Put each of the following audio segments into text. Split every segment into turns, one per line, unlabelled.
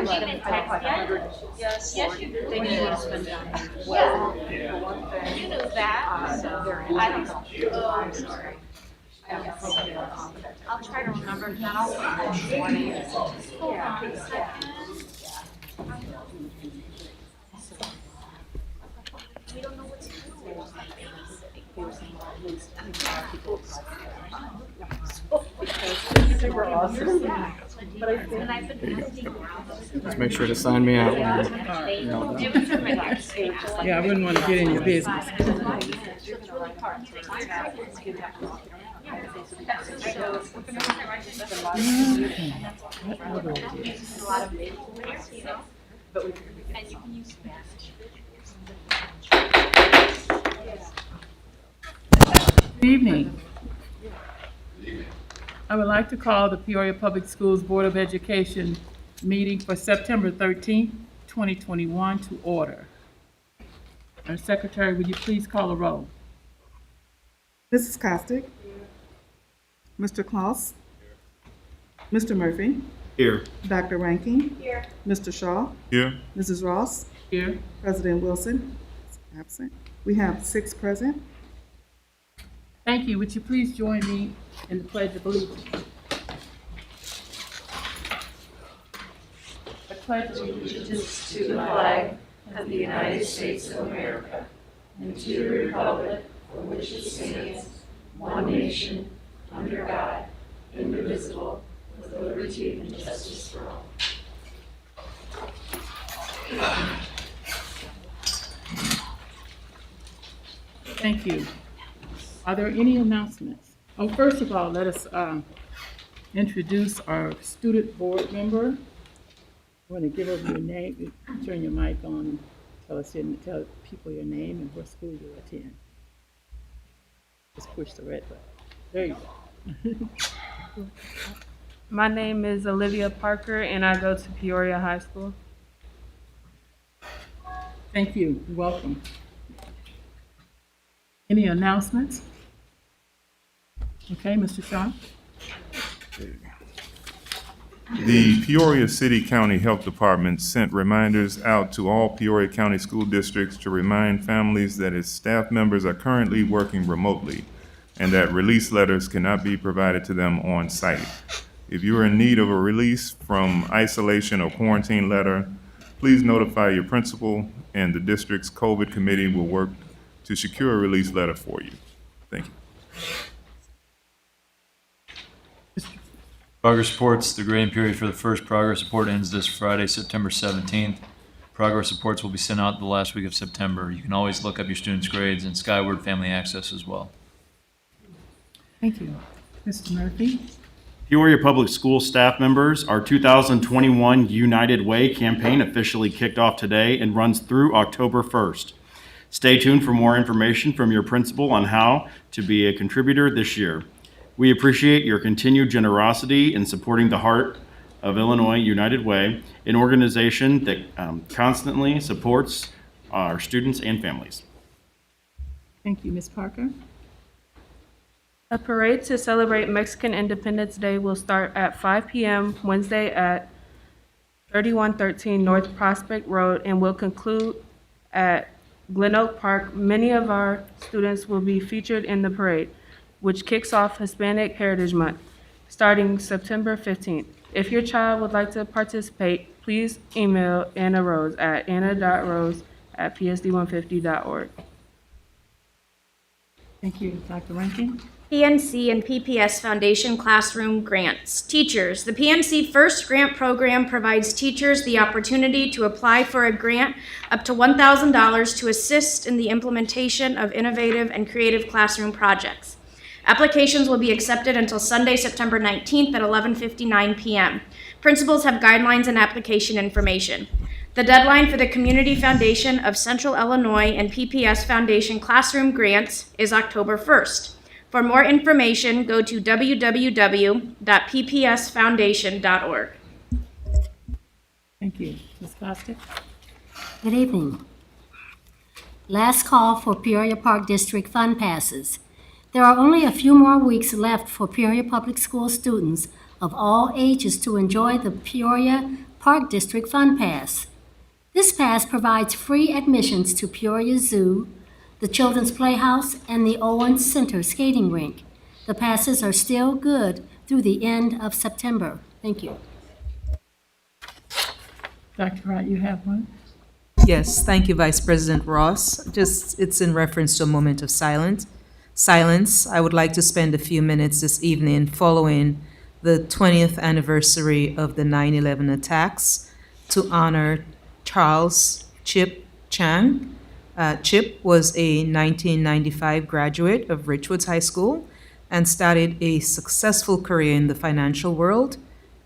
haven't even texted yet. Yes, you do.
They do want to spend time.
Yeah. You knew that, so I don't know. Oh, I'm sorry. I'll try to remember, if not, I'll call in the morning. Hold on a second. We don't know what's going on.
They were awesome. But I think
And I've been asking around.
Just make sure to sign me out.
It was a relax.
yeah, I wouldn't want to get in your business.
It's really hard. A lot of visual ways, you know, and you can use Spanish.
Good evening. I would like to call the Peoria Public Schools Board of Education meeting for September 13th, 2021 to order. Our Secretary, would you please call a roll?
Mrs. Costick. Mr. Klaus. Mr. Murphy.
Here.
Dr. Rankin.
Here.
Mr. Shaw.
Here.
Mrs. Ross.
Here.
President Wilson. Absent. We have 6 present.
Thank you. Would you please join me in the Pledge of Allegiance? I pledge allegiance
to the flag of the United States of America and to the republic for which it stands, one nation, under God, indivisible, with liberty and justice for all.
Thank you. Are there any announcements? Oh, first of all, let us introduce our student board member. I want to give over your name, turn your mic on, and tell people your name and what school you attend. Just push the red button. There you go.
My name is Olivia Parker, and I go to Peoria High School.
Thank you. You're welcome. Any announcements? Okay, Mr. Shaw.
The Peoria City County Health Department sent reminders out to all Peoria County school districts to remind families that its staff members are currently working remotely and that release letters cannot be provided to them on site. If you are in need of a release from isolation or quarantine letter, please notify your principal, and the district's COVID committee will work to secure a release letter for you. Thank you.
Progress reports. The grading period for the first progress report ends this Friday, September 17th. Progress reports will be sent out the last week of September. You can always look up your students' grades in Skyward Family Access as well.
Thank you. Mr. Murphy.
Peoria Public School staff members, our 2021 United Way campaign officially kicked off today and runs through October 1st. Stay tuned for more information from your principal on how to be a contributor this year. We appreciate your continued generosity in supporting the Heart of Illinois United Way, an organization that constantly supports our students and families.
Thank you. Ms. Parker.
A parade to celebrate Mexican Independence Day will start at 5 p.m. Wednesday at 3113 North Prospect Road and will conclude at Glen Oak Park. Many of our students will be featured in the parade, which kicks off Hispanic Heritage Month, starting September 15th. If your child would like to participate, please email Anna Rose at anna.rose@psd150.org.
Thank you. Dr. Rankin.
PNC and PPS Foundation Classroom Grants. Teachers. The PNC First Grant Program provides teachers the opportunity to apply for a grant up to $1,000 to assist in the implementation of innovative and creative classroom projects. Applications will be accepted until Sunday, September 19th at 11:59 p.m. Principals have guidelines and application information. The deadline for the Community Foundation of Central Illinois and PPS Foundation Classroom Grants is October 1st. For more information, go to www.ppsfoundation.org.
Thank you. Ms. Costick.
Good evening. Last call for Peoria Park District Fund Passes. There are only a few more weeks left for Peoria Public School students of all ages to enjoy the Peoria Park District Fun Pass. This pass provides free admissions to Peoria Zoo, the Children's Playhouse, and the Owen Center skating rink. The passes are still good through the end of September. Thank you.
Dr. Wright, you have one?
Yes, thank you, Vice President Ross. It's in reference to a moment of silence. I would like to spend a few minutes this evening following the 20th anniversary of the 9/11 attacks to honor Charles Chip Chang. Chip was a 1995 graduate of Richwoods High School and started a successful career in the financial world.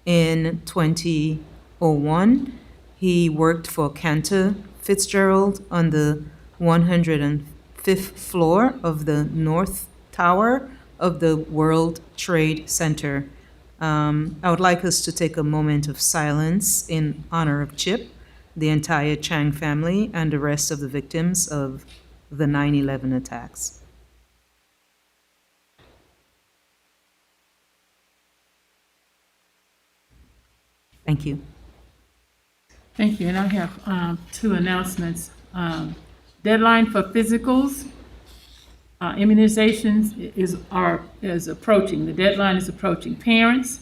In 2001, he worked for Cantor Fitzgerald on the 105th floor of the North Tower of the World Trade Center. I would like us to take a moment of silence in honor of Chip, the entire Chang family, and the rest of the victims of the 9/11 attacks. Thank you.
Thank you, and I have two announcements. Deadline for physicals, immunizations is approaching. The deadline is approaching. Parents,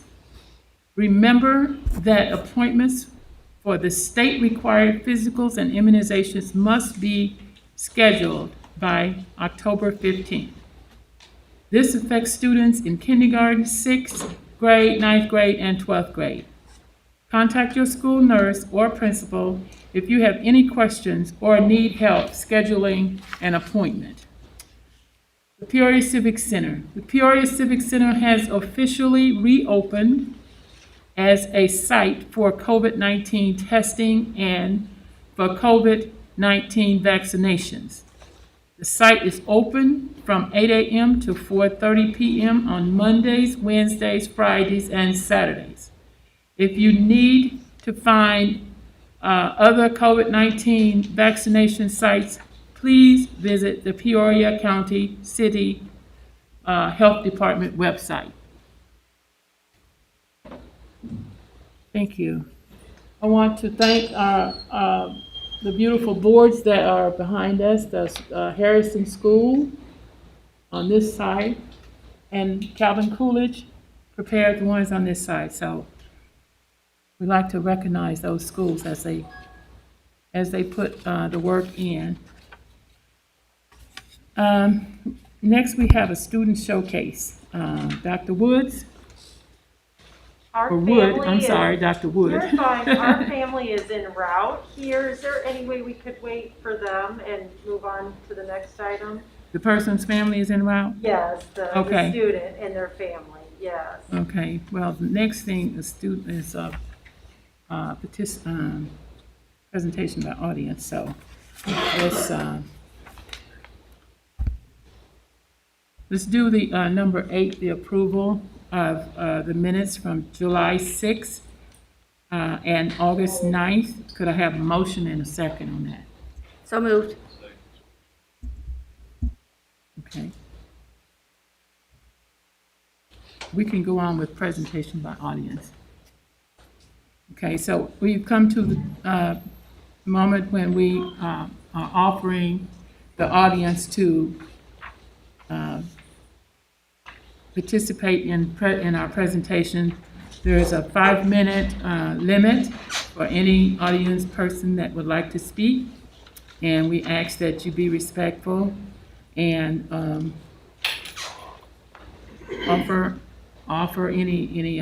remember that appointments for the state-required physicals and immunizations must be scheduled by October 15th. This affects students in kindergarten, 6th grade, 9th grade, and 12th grade. Contact your school nurse or principal if you have any questions or need help scheduling an appointment. The Peoria Civic Center. The Peoria Civic Center has officially reopened as a site for COVID-19 testing and for COVID-19 vaccinations. The site is open from 8 a.m. to 4:30 p.m. on Mondays, Wednesdays, Fridays, and Saturdays. If you need to find other COVID-19 vaccination sites, please visit the Peoria County City Health Department website. Thank you. I want to thank the beautiful boards that are behind us, the Harrison School on this side, and Calvin Coolidge prepared the ones on this side. So we like to recognize those schools as they put the work in. Next, we have a student showcase. Dr. Woods,
Our
or Wood,
family
I'm
is-
sorry, Dr. Wood.
You're fine. Our family is en route here. Is there any way we could wait for them and move on to the next item?
The person's family is en route?
Yes, the
Okay.
student and their family, yes.
Okay, well, the next thing the student is presentation by audience, so let's do the number 8, the approval of the minutes from July 6th and August 9th. Could I have a motion and a second on that?
So moved.
Okay. We can go on with presentation by audience. Okay, so we've come to the moment when we are offering the audience to participate in our presentation. There is a 5-minute limit for any audience person that would like to speak, and we ask that you be respectful and offer any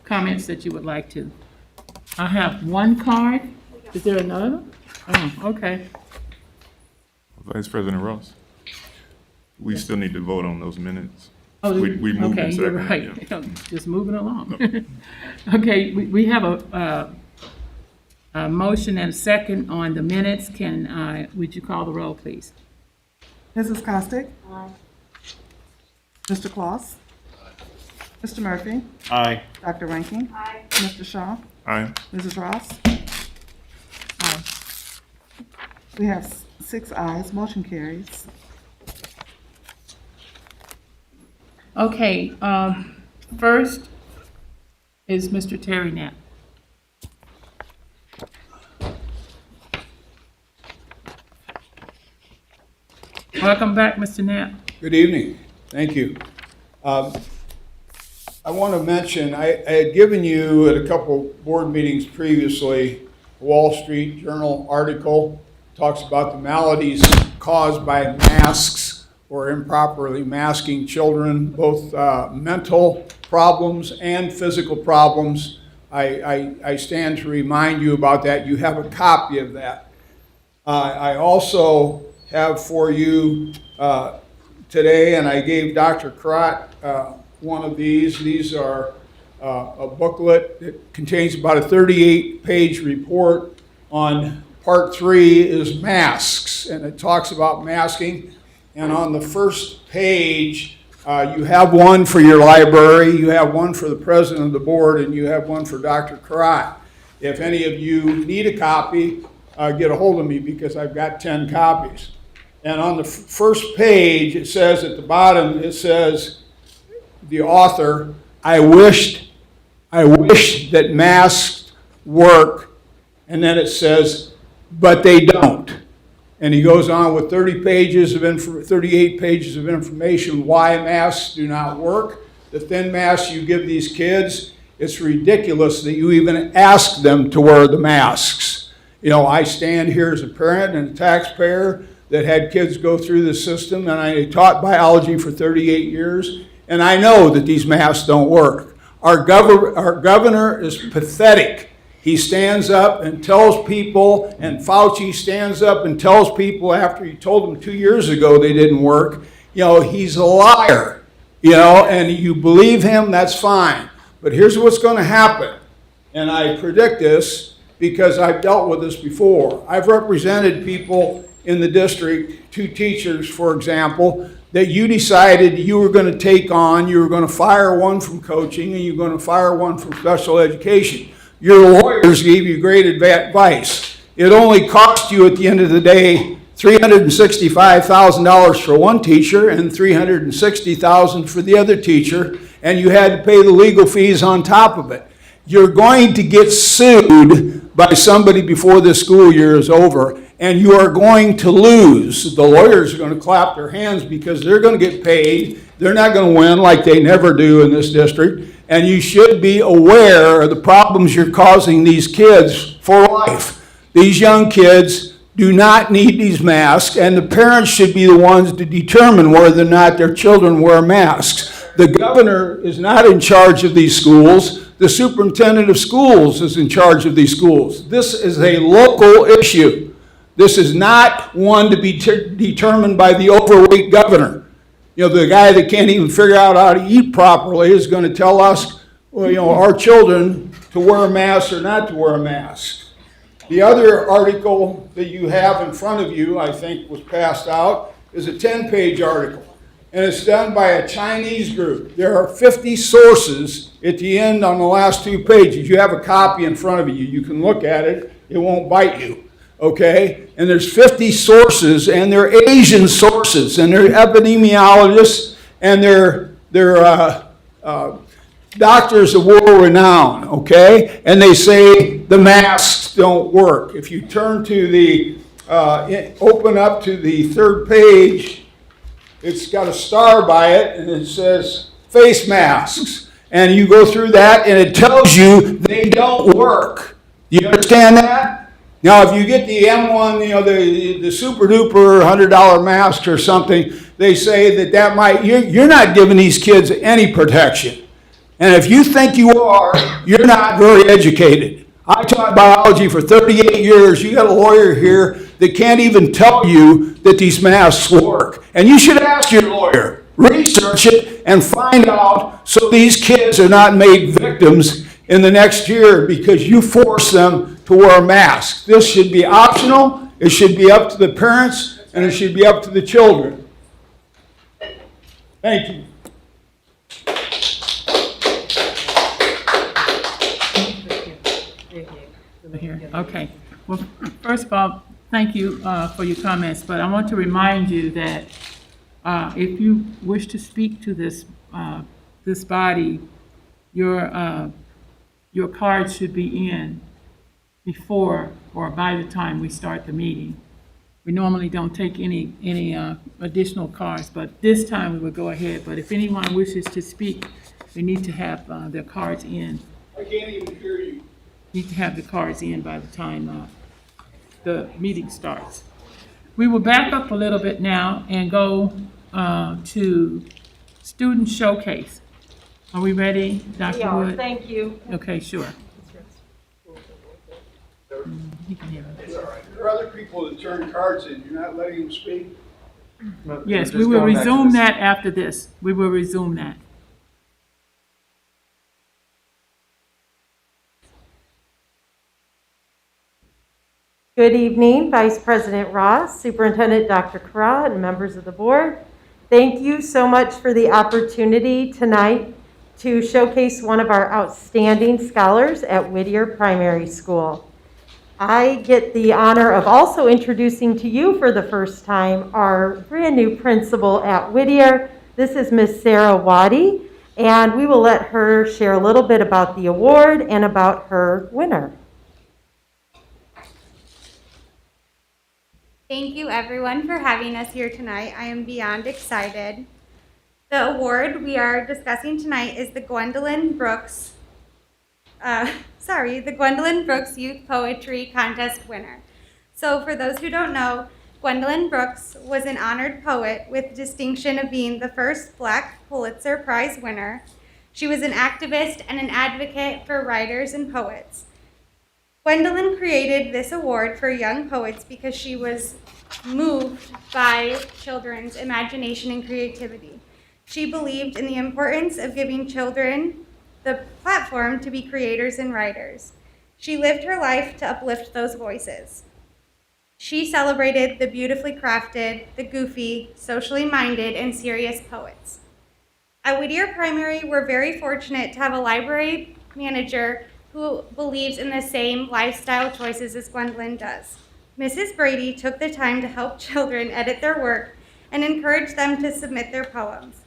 comments that you would like to. I have one card. Is there another? Oh, okay.
Vice President Ross, we still need to vote on those minutes.
Oh,
We moved
okay,
in
you're
second,
right.
yeah.
Just moving along. Okay, we have a motion and a second on the minutes. Would you call the roll, please?
Mrs. Costick? Aye. Mr. Claus? Mr. Murphy?
Aye.
Dr. Rankin?
Aye.
Mr. Shaw?
Aye.
Mrs. Ross? Aye. We have 6 ayes, motion carries.
Okay, first is Mr. Terry Knapp. Welcome back, Mr. Knapp.
Good evening. Thank you. I want to mention, I had given you at a couple board meetings previously, a Wall Street Journal article, talks about the maladies caused by masks or improperly masking children, both mental problems and physical problems. I stand to remind you about that. You have a copy of that. I also have for you today, and I gave Dr. Crott one of these. These are a booklet that contains about a 38-page report on part 3 is masks, and it talks about masking. And on the first page, you have one for your library, you have one for the president of the board, and you have one for Dr. Crott. If any of you need a copy, get a hold of me because I've got 10 copies. And on the first page, it says at the bottom, it says, the author, I wish that masks work, and then it says, but they don't. And he goes on with 38 pages of information why masks do not work. The thin masks you give these kids, it's ridiculous that you even ask them to wear the masks. You know, I stand here as a parent and a taxpayer that had kids go through the system, and I taught biology for 38 years, and I know that these masks don't work. Our governor is pathetic. He stands up and tells people, and Fauci stands up and tells people after he told them 2 years ago they didn't work, you know, he's a liar, you know, and you believe him, that's fine. But here's what's going to happen, and I predict this because I've dealt with this before. I've represented people in the district, 2 teachers, for example, that you decided you were going to take on, you were going to fire one from coaching and you're going to fire one from special education. Your lawyers gave you great advice. It only cost you at the end of the day $365,000 for one teacher and $360,000 for the other teacher, and you had to pay the legal fees on top of it. You're going to get sued by somebody before this school year is over, and you are going to lose. The lawyers are going to clap their hands because they're going to get paid. They're not going to win like they never do in this district. And you should be aware of the problems you're causing these kids for life. These young kids do not need these masks, and the parents should be the ones to determine whether or not their children wear masks. The governor is not in charge of these schools. The superintendent of schools is in charge of these schools. This is a local issue. This is not one to be determined by the overweight governor. You know, the guy that can't even figure out how to eat properly is going to tell us, well, you know, our children to wear a mask or not to wear a mask. The other article that you have in front of you, I think was passed out, is a 10-page article. And it's done by a Chinese group. There are 50 sources at the end on the last 2 pages. You have a copy in front of you. You can look at it. It won't bite you. Okay? And there's 50 sources, and they're Asian sources, and they're epidemiologists, and they're doctors of world renown, okay? And they say the masks don't work. If you turn to the, open up to the 3rd page, it's got a star by it, and it says face masks. And you go through that, and it tells you they don't work. Do you understand that? Now, if you get the M1, you know, the super duper $100 mask or something, they say that might, you're not giving these kids any protection. And if you think you are, you're not very educated. I taught biology for 38 years. You got a lawyer here that can't even tell you that these masks work. And you should ask your lawyer, research it, and find out so these kids are not made victims in the next year because you force them to wear a mask. This should be optional. It should be up to the parents, and it should be up to the children. Thank you.
Here. Okay. Well, first of all, thank you for your comments, but I want to remind you that if you wish to speak to this this body, your card should be in before or by the time we start the meeting. We normally don't take any additional cards, but this time we will go ahead. But if anyone wishes to speak, they need to have their cards in.
I can't even hear you.
Need to have the cards in by the time the meeting starts. We will back up a little bit now and go to student showcase. Are we ready, Dr.
Yeah,
Wood?
thank you.
Okay, sure. You can hear me.
There are other people that turn cards in. You're not letting them speak?
Yes, we will resume that after this. We will resume that.
Good evening, Vice President Ross, Superintendent Dr. Kara, and members of the board. Thank you so much for the opportunity tonight to showcase one of our outstanding scholars at Whittier Primary School. I get the honor of also introducing to you for the first time our brand new principal at Whittier. This is Miss Sarah Waddy, and we will let her share a little bit about the award and about her winner.
Thank you everyone for having us here tonight. I am beyond excited. The award we are discussing tonight is the Gwendolyn Brooks Youth Poetry Contest winner. So for those who don't know, Gwendolyn Brooks was an honored poet with distinction of being the first Black Pulitzer Prize winner. She was an activist and an advocate for writers and poets. Gwendolyn created this award for young poets because she was moved by children's imagination and creativity. She believed in the importance of giving children the platform to be creators and writers. She lived her life to uplift those voices. She celebrated the beautifully crafted, the goofy, socially minded, and serious poets. At Whittier Primary, we're very fortunate to have a library manager who believes in the same lifestyle choices as Gwendolyn does. Mrs. Brady took the time to help children edit their work and encourage them to submit their poems.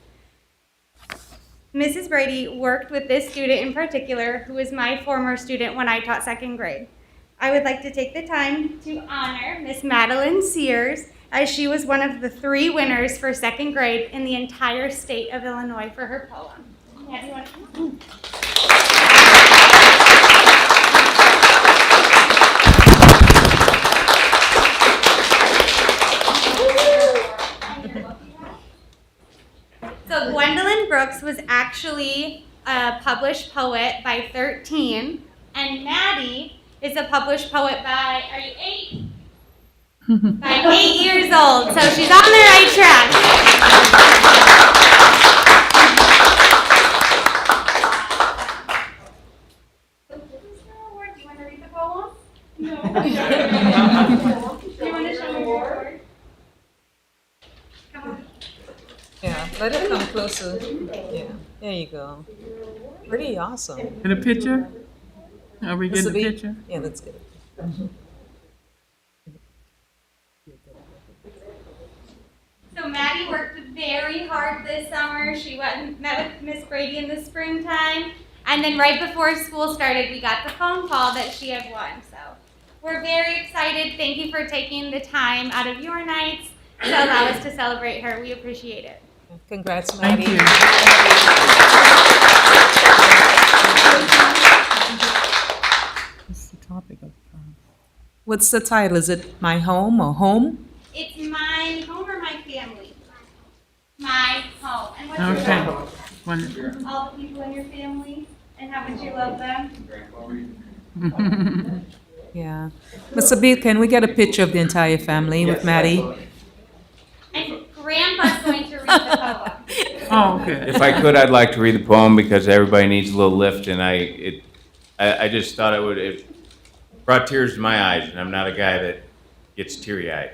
Mrs. Brady worked with this student in particular, who was my former student when I taught second grade. I would like to take the time to honor Miss Madeline Sears, as she was one of the 3 winners for second grade in the entire state of Illinois for her poem. Maddie, you want to come on? So Gwendolyn Brooks was actually a published poet by 13, and Maddie is a published poet by, are you 8? By 8 years old, so she's on the right track. So this is her award. Do you want to read the poem? No. Do you want to show me your award? Come on.
Yeah, let it come closer. Yeah, there you go. Pretty awesome.
Get a picture? Are we getting a
This'll be-
picture?
Yeah, that's good.
So Maddie worked very hard this summer. She went and met with Miss Brady in the springtime. And then right before school started, we got the phone call that she had won. So we're very excited. Thank you for taking the time out of your nights to allow us to celebrate her. We appreciate it.
Congrats,
Thank
Maddie.
you. What's the topic of
What's the title? Is it My Home or Home?
It's my home or my family? My home. And what's your
Okay.
home?
Wonderful.
All the people in your family and how much you love them.
Yeah. Mr. Beat, can we get a picture of the entire family with Maddie?
And Grandpa's going to read the poem.
Oh, okay.
If I could, I'd like to read the poem because everybody needs a little lift, and I just thought it brought tears to my eyes, and I'm not a guy that gets teary-eyed.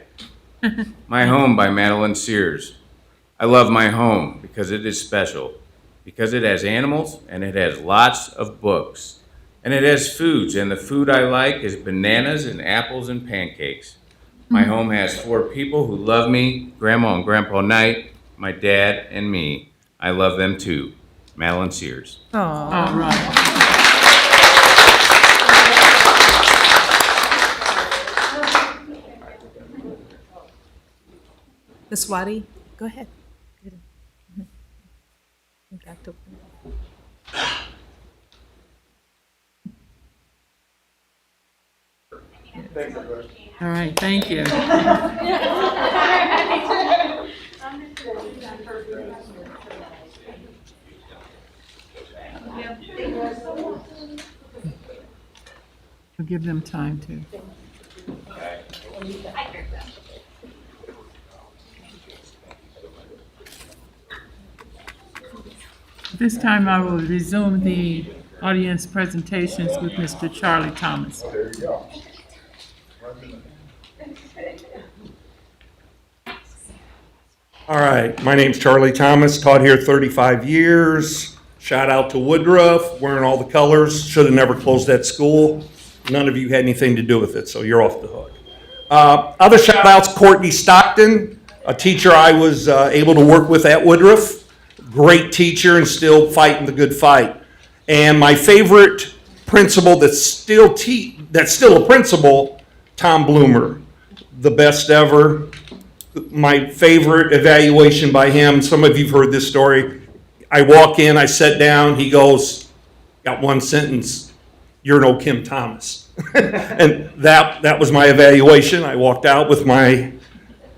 My Home by Madeline Sears. I love my home because it is special, because it has animals and it has lots of books, and it has foods, and the food I like is bananas and apples and pancakes. My home has 4 people who love me, Grandma and Grandpa Knight, my dad, and me. I love them too. Madeline Sears.
Oh,
All right.
Ms. Wadi, go ahead. Back to-
All right, thank you. We'll give them time to. This time I will resume the audience presentations with Mr. Charlie Thomas.
There you go.
All right, my name's Charlie Thomas, taught here 35 years. Shout out to Woodruff, wearing all the colors. Should have never closed that school. None of you had anything to do with it, so you're off the hook. Other shout outs, Courtney Stockton, a teacher I was able to work with at Woodruff. Great teacher and still fighting the good fight. And my favorite principal that's still a principal, Tom Bloomer, the best ever. My favorite evaluation by him, some of you've heard this story. I walk in, I sit down, he goes, got one sentence, "You're no Kim Thomas." And that was my evaluation. I walked out with my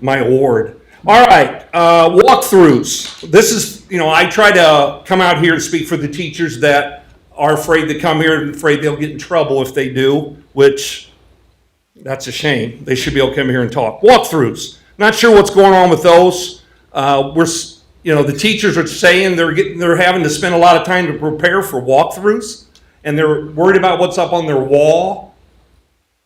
award. All right, walkthroughs. This is, I try to come out here and speak for the teachers that are afraid to come here and afraid they'll get in trouble if they do, which that's a shame. They should be able to come here and talk. Walkthroughs. Not sure what's going on with those. The teachers are saying they're having to spend a lot of time to prepare for walkthroughs, and they're worried about what's up on their wall.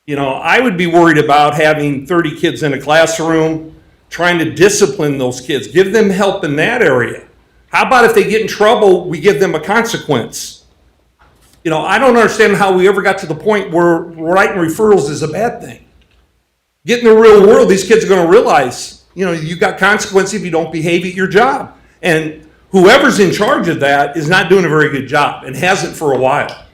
I would be worried about having 30 kids in a classroom, trying to discipline those kids, give them help in that area. How about if they get in trouble, we give them a consequence? I don't understand how we ever got to the point where writing referrals is a bad thing. Get in the real world, these kids are going to realize, you got consequences if you don't behave at your job. And whoever's in charge of that is not doing a very good job and hasn't for a while.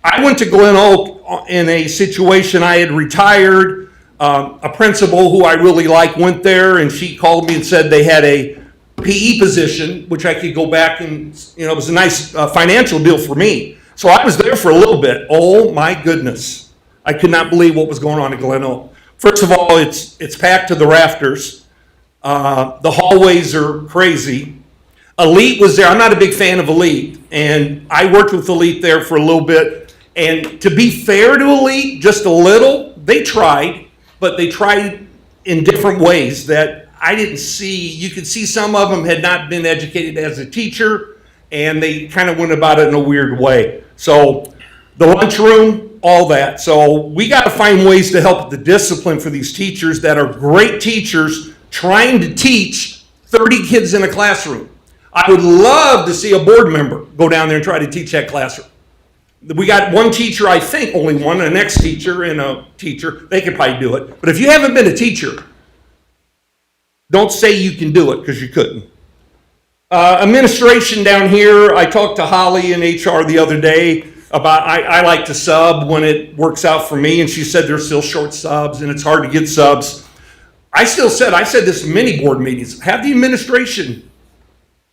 I went to Glen Oak in a situation. I had retired. A principal who I really liked went there, and she called me and said they had a PE position, which I could go back and, it was a nice financial deal for me. So I was there for a little bit. Oh my goodness. I could not believe what was going on at Glen Oak. First of all, it's packed to the rafters. The hallways are crazy. Elite was there. I'm not a big fan of Elite, and I worked with Elite there for a little bit. And to be fair to Elite, just a little, they tried, but they tried in different ways that I didn't see. You could see some of them had not been educated as a teacher, and they kind of went about it in a weird way. So the lunchroom, all that. So we got to find ways to help the discipline for these teachers that are great teachers trying to teach 30 kids in a classroom. I would love to see a board member go down there and try to teach that classroom. We got one teacher, I think, only one, an ex-teacher and a teacher. They could probably do it. But if you haven't been a teacher, don't say you can do it, because you couldn't. Administration down here, I talked to Holly in HR the other day about, I like to sub when it works out for me, and she said there's still short subs and it's hard to get subs. I said this in many board meetings, have the administration,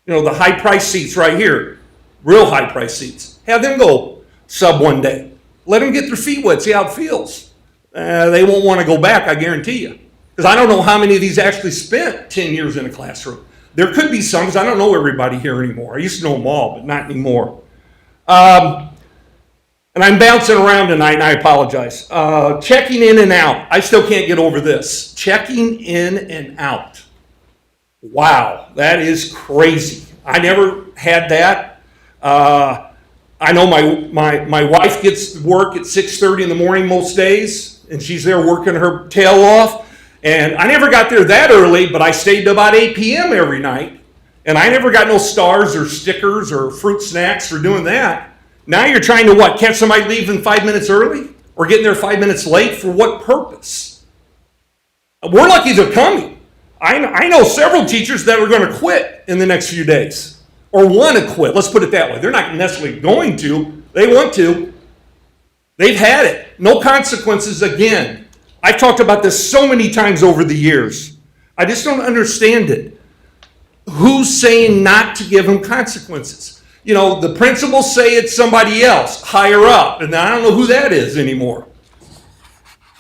the high price seats right here, real high price seats, have them go sub one day. Let them get their feet wet, see how it feels. They won't want to go back, I guarantee you. Because I don't know how many of these actually spent 10 years in a classroom. There could be some, because I don't know everybody here anymore. I used to know them all, but not anymore. And I'm bouncing around tonight, and I apologize. Checking in and out. I still can't get over this. Checking in and out. Wow, that is crazy. I never had that. I know my wife gets to work at 6:30 in the morning most days, and she's there working her tail off. And I never got there that early, but I stayed to about 8 p.m. every night. And I never got no stars or stickers or fruit snacks for doing that. Now you're trying to what? Catch somebody leaving 5 minutes early? Or getting there 5 minutes late? For what purpose? We're lucky they're coming. I know several teachers that are going to quit in the next few days. Or want to quit. Let's put it that way. They're not necessarily going to. They want to. They've had it. No consequences again. I've talked about this so many times over the years. I just don't understand it. Who's saying not to give them consequences? You know, the principals say it's somebody else, higher up, and I don't know who that is anymore.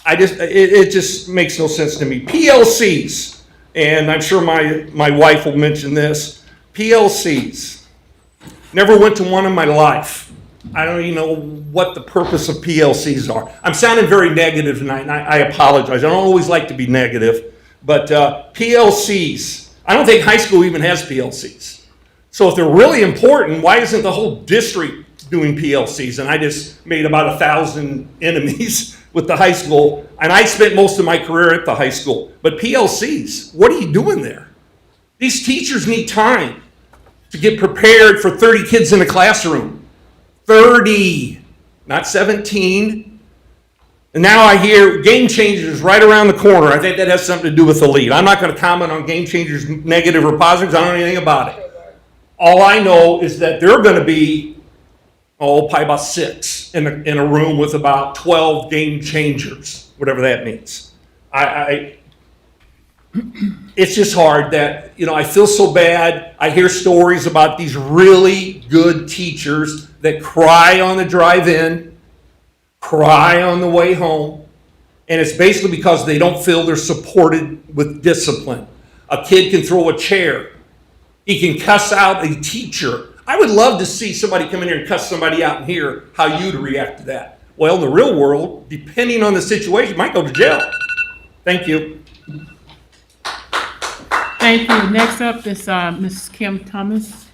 It just makes no sense to me. PLCs, and I'm sure my wife will mention this. PLCs. Never went to one in my life. I don't even know what the purpose of PLCs are. I'm sounding very negative tonight, and I apologize. I don't always like to be negative, but PLCs. I don't think high school even has PLCs. So if they're really important, why isn't the whole district doing PLCs? And I just made about 1,000 enemies with the high school, and I spent most of my career at the high school. But PLCs, what are you doing there? These teachers need time to get prepared for 30 kids in a classroom. 30, not 17. And now I hear Game Changers right around the corner. I think that has something to do with the lead. I'm not going to comment on Game Changers, negative or positive, because I don't know anything about it. All I know is that they're going to be, probably about 6 in a room with about 12 Game Changers, whatever that means. It's just hard that, I feel so bad. I hear stories about these really good teachers that cry on the drive in, cry on the way home, and it's basically because they don't feel they're supported with discipline. A kid can throw a chair. He can cuss out a teacher. I would love to see somebody come in here and cuss somebody out and hear how you'd react to that. Well, in the real world, depending on the situation, you might go to jail. Thank you.
Thank you. Next up is Ms. Kim Thomas.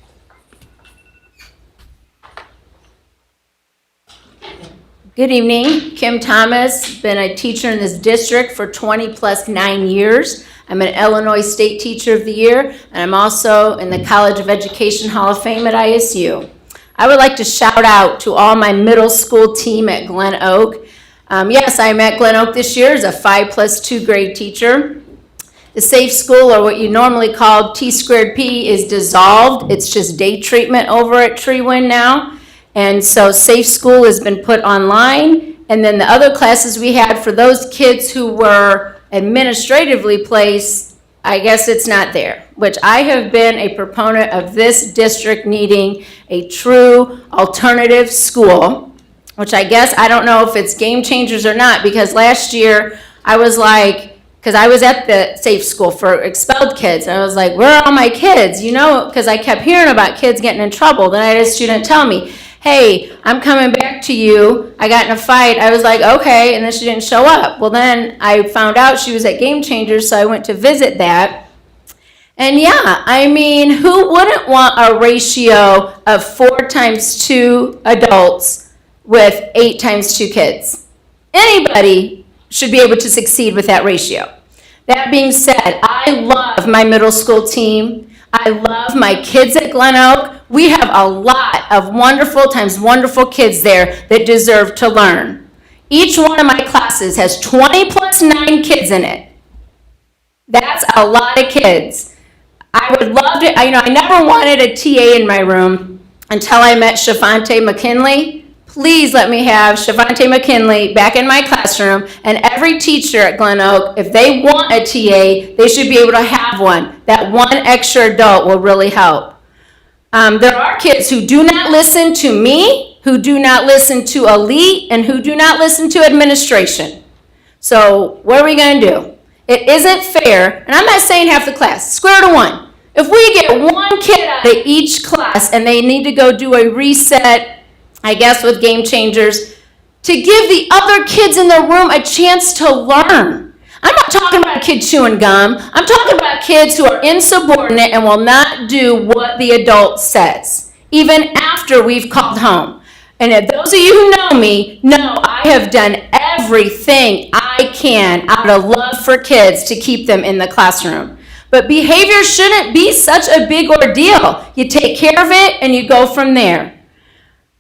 Good evening. Kim Thomas, been a teacher in this district for 20 plus 9 years. I'm an Illinois State Teacher of the Year, and I'm also in the College of Education Hall of Fame at ISU. I would like to shout out to all my middle school team at Glen Oak. Yes, I'm at Glen Oak this year as a 5+2 grade teacher. The Safe School, or what you normally call T²P, is dissolved. It's just day treatment over at Treewind now. And so Safe School has been put online. And then the other classes we had for those kids who were administratively placed, I guess it's not there, which I have been a proponent of this district needing a true alternative school, which I guess I don't know if it's Game Changers or not, because last year I was like, because I was at the Safe School for expelled kids, and I was like, where are all my kids? Because I kept hearing about kids getting in trouble. Then I had a student tell me, hey, I'm coming back to you. I got in a fight. I was like, okay, and then she didn't show up. Well, then I found out she was at Game Changers, so I went to visit that. And yeah, I mean, who wouldn't want a ratio of 4 times 2 adults with 8 times 2 kids? Anybody should be able to succeed with that ratio. That being said, I love my middle school team. I love my kids at Glen Oak. We have a lot of wonderful times wonderful kids there that deserve to learn. Each one of my classes has 20 plus 9 kids in it. That's a lot of kids. I would love to, I never wanted a TA in my room until I met Shavante McKinley. Please let me have Shavante McKinley back in my classroom, and every teacher at Glen Oak, if they want a TA, they should be able to have one. That one extra adult will really help. There are kids who do not listen to me, who do not listen to elite, and who do not listen to administration. So what are we going to do? It isn't fair, and I'm not saying half the class, square root of 1. If we get one kid out of each class and they need to go do a reset, I guess with Game Changers, to give the other kids in the room a chance to learn. I'm not talking about a kid chewing gum. I'm talking about kids who are insubordinate and will not do what the adult says, even after we've called home. And if those of you who know me know I have done everything I can out of love for kids to keep them in the classroom. But behavior shouldn't be such a big ordeal. You take care of it and you go from there.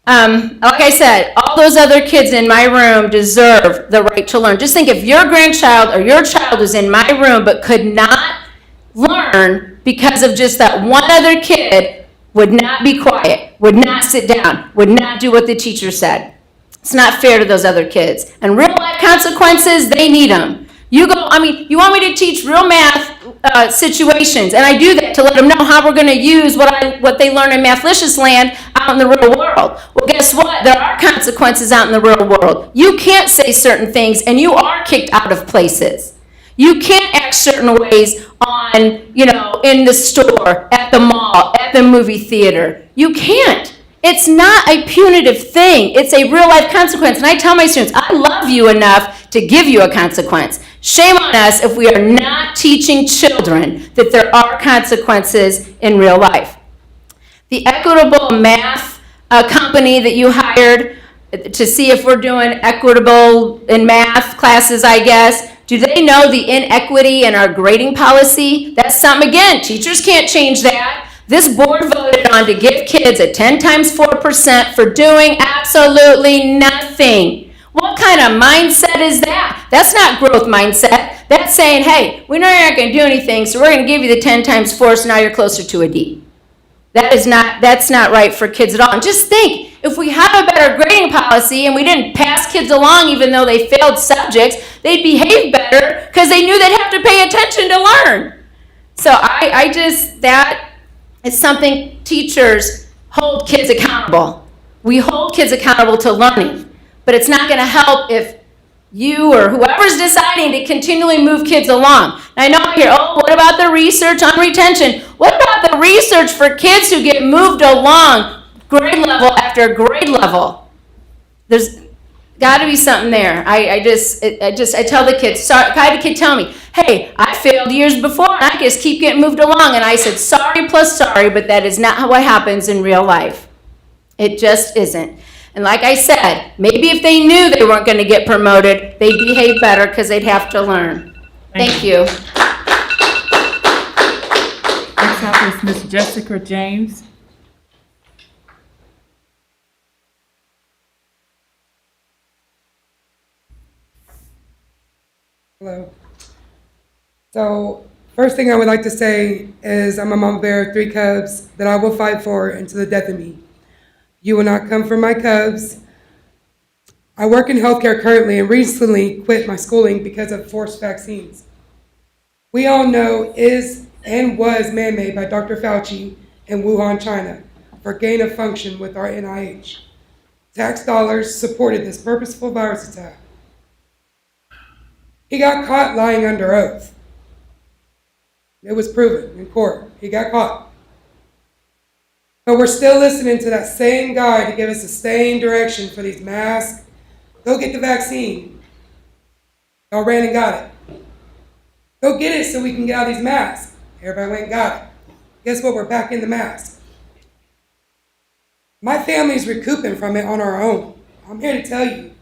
Like I said, all those other kids in my room deserve the right to learn. Just think if your grandchild or your child was in my room but could not learn because of just that one other kid, would not be quiet, would not sit down, would not do what the teacher said. It's not fair to those other kids. And real life consequences, they need them. You go, I mean, you want me to teach real math situations, and I do that to let them know how we're going to use what they learn in Mathlicious land out in the real world. Well, guess what? There are consequences out in the real world. You can't say certain things, and you are kicked out of places. You can't act certain ways on, in the store, at the mall, at the movie theater. You can't. It's not a punitive thing. It's a real life consequence. And I tell my students, I love you enough to give you a consequence. Shame on us if we are not teaching children that there are consequences in real life. The Equitable Math company that you hired to see if we're doing equitable in math classes, I guess, do they know the inequity in our grading policy? That's something, again, teachers can't change that. This board voted on to give kids a 10 times 4% for doing absolutely nothing. What kind of mindset is that? That's not growth mindset. That's saying, hey, we know you're not going to do anything, so we're going to give you the 10 times 4, so now you're closer to a D. That's not right for kids at all. And just think, if we had a better grading policy and we didn't pass kids along even though they failed subjects, they'd behave better because they knew they'd have to pay attention to learn. So that is something teachers hold kids accountable. We hold kids accountable to learning, but it's not going to help if you or whoever's deciding to continually move kids along. And I know I hear, what about the research on retention? What about the research for kids who get moved along grade level after grade level? There's got to be something there. I tell the kids, sorry, I had a kid tell me, hey, I failed years before and I just keep getting moved along. And I said, sorry plus sorry, but that is not how it happens in real life. It just isn't. And like I said, maybe if they knew they weren't going to get promoted, they'd behave better because they'd have to learn. Thank you.
Next up is Ms. Jessica James.
Hello. So, first thing I would like to say is I'm a mama bear of 3 cubs that I will fight for until the death of me. You will not come for my cubs. I work in healthcare currently and recently quit my schooling because of forced vaccines. We all know is and was man-made by Dr. Fauci in Wuhan, China, for gain of function with our NIH. Tax dollars supported this purposeful virus attack. He got caught lying under oath. It was proven in court. He got caught. But we're still listening to that same guy to give us the same direction for these masks. Go get the vaccine. Y'all ran and got it. Go get it so we can get out of these masks. Everybody went and got it. Guess what? We're back in the mask. My family's recouping from it on our own. I'm here to tell you.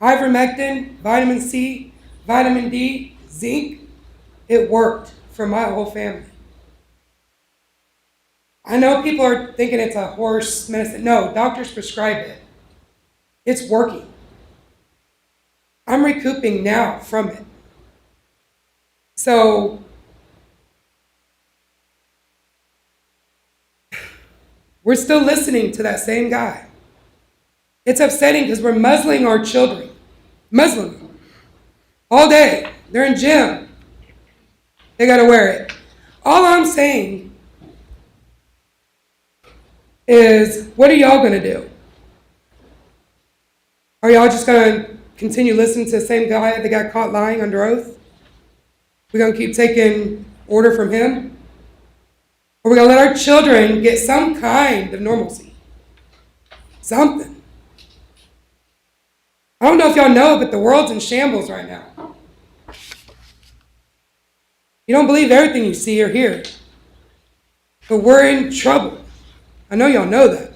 Ivermectin, vitamin C, vitamin D, zinc, it worked for my whole family. I know people are thinking it's a horse medicine. No, doctors prescribe it. It's working. I'm recouping now from it. So, we're still listening to that same guy. It's upsetting because we're muzzling our children. Muzzling them. All day. They're in gym. They gotta wear it. All I'm saying is, what are y'all gonna do? Are y'all just gonna continue listening to the same guy that got caught lying under oath? We're gonna keep taking order from him? Or we're gonna let our children get some kind of normalcy? Something. I don't know if y'all know, but the world's in shambles right now. You don't believe everything you see or hear. But we're in trouble. I know y'all know that.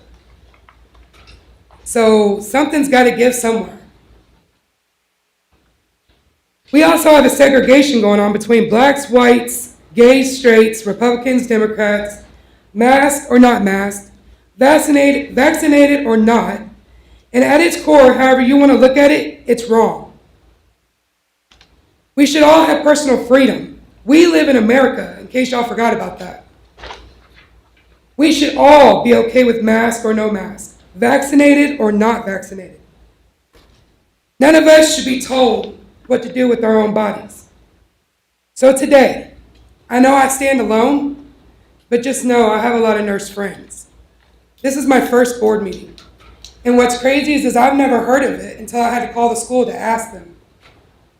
So something's got to give somewhere. We also have a segregation going on between blacks, whites, gays, straights, Republicans, Democrats, masked or not masked, vaccinated or not. And at its core, however you want to look at it, it's wrong. We should all have personal freedom. We live in America, in case y'all forgot about that. We should all be okay with mask or no mask, vaccinated or not vaccinated. None of us should be told what to do with our own bodies. So today, I know I stand alone, but just know I have a lot of nurse friends. This is my first board meeting. And what's crazy is I've never heard of it until I had to call the school to ask them.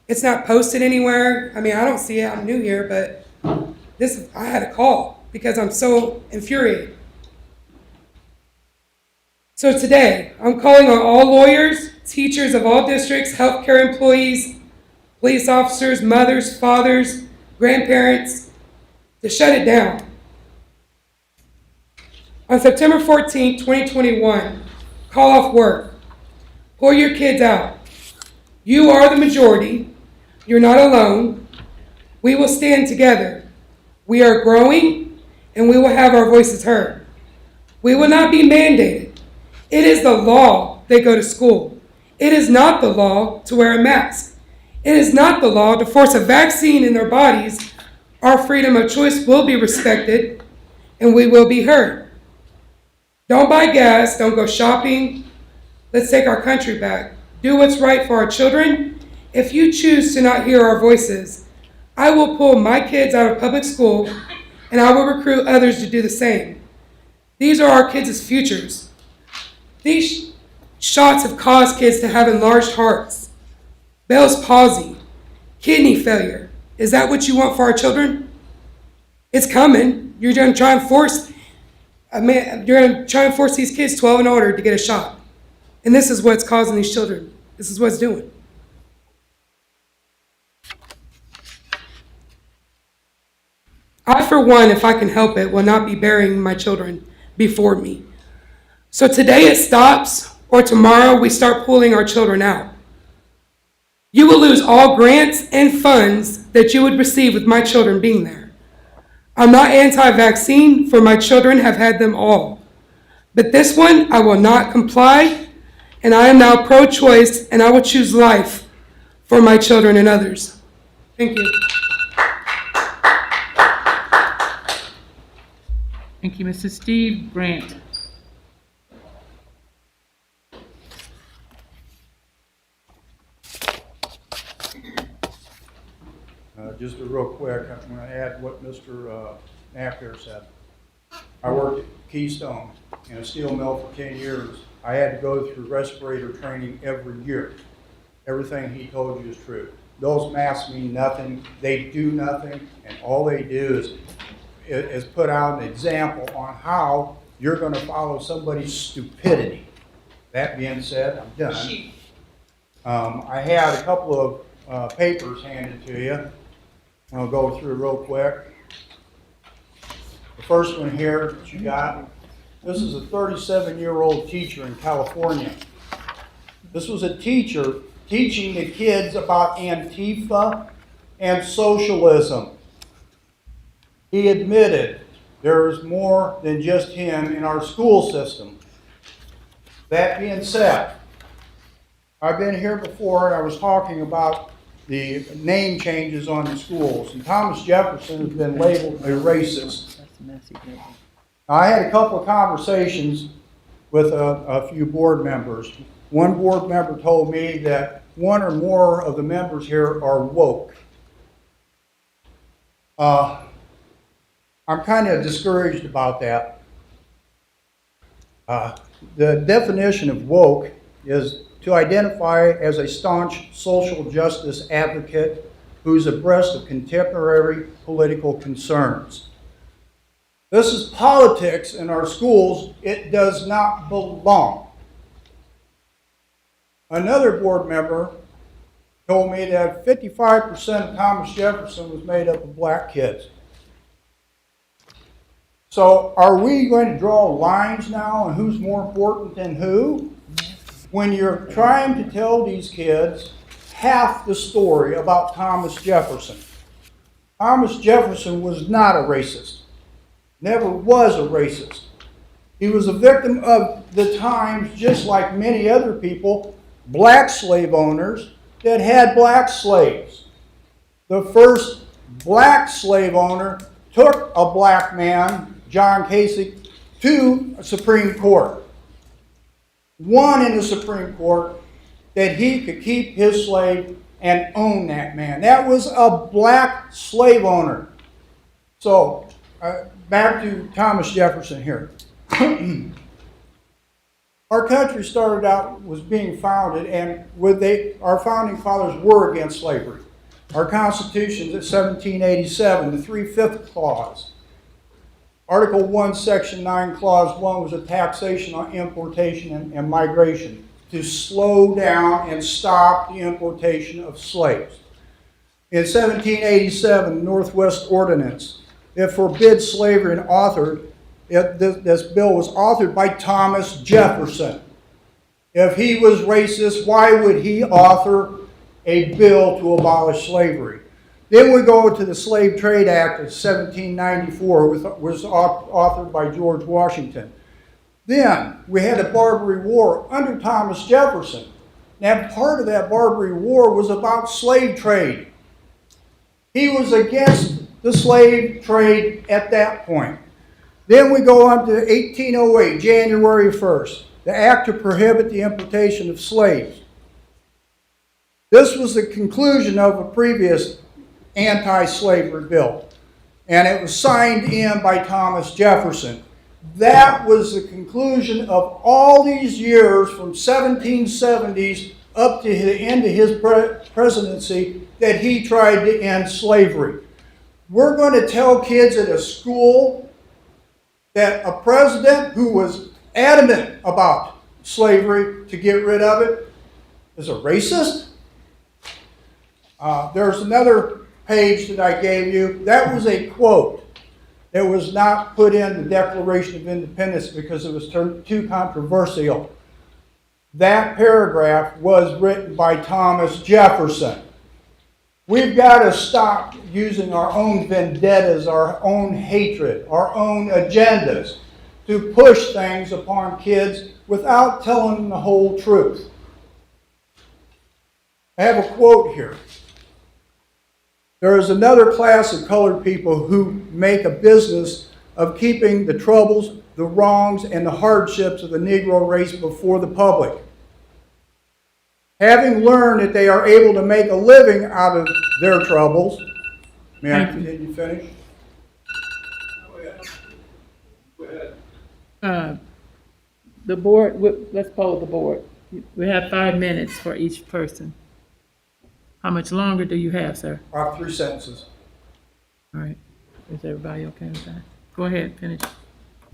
It's not posted anywhere. I mean, I don't see it. I'm new here, but I had to call because I'm so infuriated. So today, I'm calling on all lawyers, teachers of all districts, healthcare employees, police officers, mothers, fathers, grandparents, to shut it down. On September 14, 2021, call off work. Pull your kids out. You are the majority. You're not alone. We will stand together. We are growing, and we will have our voices heard. We will not be mandated. It is the law they go to school. It is not the law to wear a mask. It is not the law to force a vaccine in their bodies. Our freedom of choice will be respected, and we will be heard. Don't buy gas. Don't go shopping. Let's take our country back. Do what's right for our children. If you choose to not hear our voices, I will pull my kids out of public school, and I will recruit others to do the same. These are our kids' futures. These shots have caused kids to have enlarged hearts, Bell's palsy, kidney failure. Is that what you want for our children? It's coming. You're going to try and force these kids 12 and older to get a shot. And this is what's causing these children. This is what's doing. I, for one, if I can help it, will not be burying my children before me. So today it stops, or tomorrow we start pulling our children out. You will lose all grants and funds that you would receive with my children being there. I'm not anti-vaccine, for my children have had them all. But this one, I will not comply, and I am now pro-choice, and I will choose life for my children and others. Thank you.
Thank you, Mr. Steve Grant.
Just real quick, I'm going to add what Mr. Napier said. I worked at Keystone in a steel mill for 10 years. I had to go through respirator training every year. Everything he told you is true. Those masks mean nothing. They do nothing, and all they do is put out an example on how you're going to follow somebody's stupidity. That being said, I'm done. I had a couple of papers handed to you. I'll go through real quick. The first one here that you got, this is a 37-year-old teacher in California. This was a teacher teaching the kids about Antifa and socialism. He admitted there is more than just him in our school system. That being said, I've been here before and I was talking about the name changes on the schools, and Thomas Jefferson has been labeled a racist. I had a couple of conversations with a few board members. One board member told me that one or more of the members here are woke. I'm kind of discouraged about that. The definition of woke is to identify as a staunch social justice advocate who's abreast of contemporary political concerns. This is politics in our schools. It does not belong. Another board member told me that 55% of Thomas Jefferson was made up of black kids. So are we going to draw lines now on who's more important than who? When you're trying to tell these kids half the story about Thomas Jefferson. Thomas Jefferson was not a racist. Never was a racist. He was a victim of the times, just like many other people, black slave owners that had black slaves. The first black slave owner took a black man, John Casey, to a Supreme Court. Won in the Supreme Court that he could keep his slave and own that man. That was a black slave owner. So, back to Thomas Jefferson here. Our country started out, was being founded, and our founding fathers were against slavery. Our Constitution is 1787, the 3/5 clause. Article 1, Section 9, Clause 1 was a taxation on importation and migration to slow down and stop the importation of slaves. In 1787, the Northwest Ordinance, it forbids slavery and authored, this bill was authored by Thomas Jefferson. If he was racist, why would he author a bill to abolish slavery? Then we go to the Slave Trade Act of 1794, which was authored by George Washington. Then we had the Barbary War under Thomas Jefferson. Now, part of that Barbary War was about slave trade. He was against the slave trade at that point. Then we go on to 1808, January 1st, the act to prohibit the importation of slaves. This was the conclusion of a previous anti-slavery bill, and it was signed in by Thomas Jefferson. That was the conclusion of all these years from 1770s up to the end of his presidency that he tried to end slavery. We're going to tell kids at a school that a president who was adamant about slavery to get rid of it is a racist? There's another page that I gave you. That was a quote. It was not put in the Declaration of Independence because it was too controversial. That paragraph was written by Thomas Jefferson. We've got to stop using our own vendettas, our own hatred, our own agendas to push things upon kids without telling them the whole truth. I have a quote here. There is another class of colored people who make a business of keeping the troubles, the wrongs, and the hardships of the Negro race before the public. Having learned that they are able to make a living out of their troubles, may I continue to finish?
The board, let's poll the board. We have 5 minutes for each person. How much longer do you have, sir?
I have 3 sentences.
All right. Is everybody okay with that? Go ahead, finish.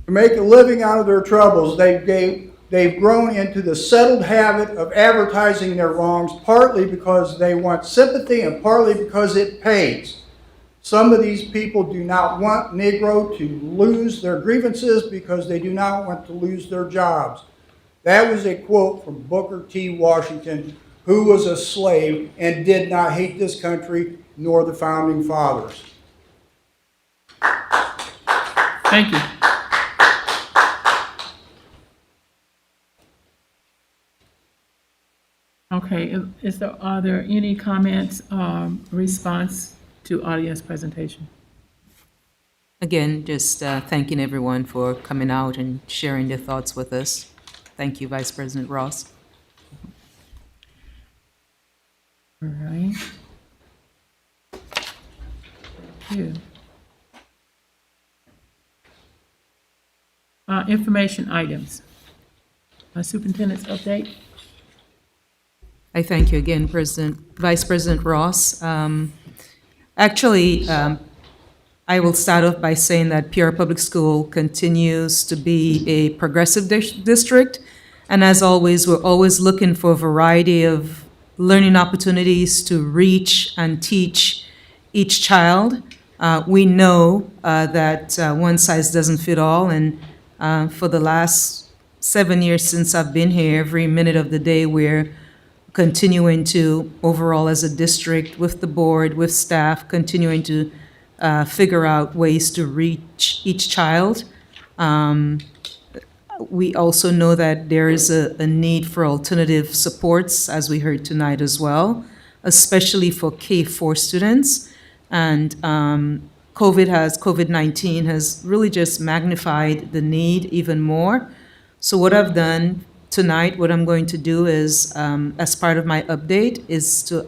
To make a living out of their troubles, they've grown into the settled habit of advertising their wrongs, partly because they want sympathy and partly because it pays. Some of these people do not want Negro to lose their grievances because they do not want to lose their jobs. That was a quote from Booker T. Washington, who was a slave and did not hate this country nor the founding fathers.
Thank you. Okay, are there any comments, response to audience presentation?
Again, just thanking everyone for coming out and sharing their thoughts with us. Thank you, Vice President Ross.
All right. Thank you. Information items. Superintendent's update.
I thank you again, Vice President Ross. Actually, I will start off by saying that Peoria Public School continues to be a progressive district. And as always, we're always looking for a variety of learning opportunities to reach and teach each child. We know that one size doesn't fit all. And for the last 7 years since I've been here, every minute of the day, we're continuing to, overall as a district, with the board, with staff, continuing to figure out ways to reach each child. We also know that there is a need for alternative supports, as we heard tonight as well, especially for K-4 students. And COVID-19 has really just magnified the need even more. So what I've done tonight, what I'm going to do is, as part of my update, is to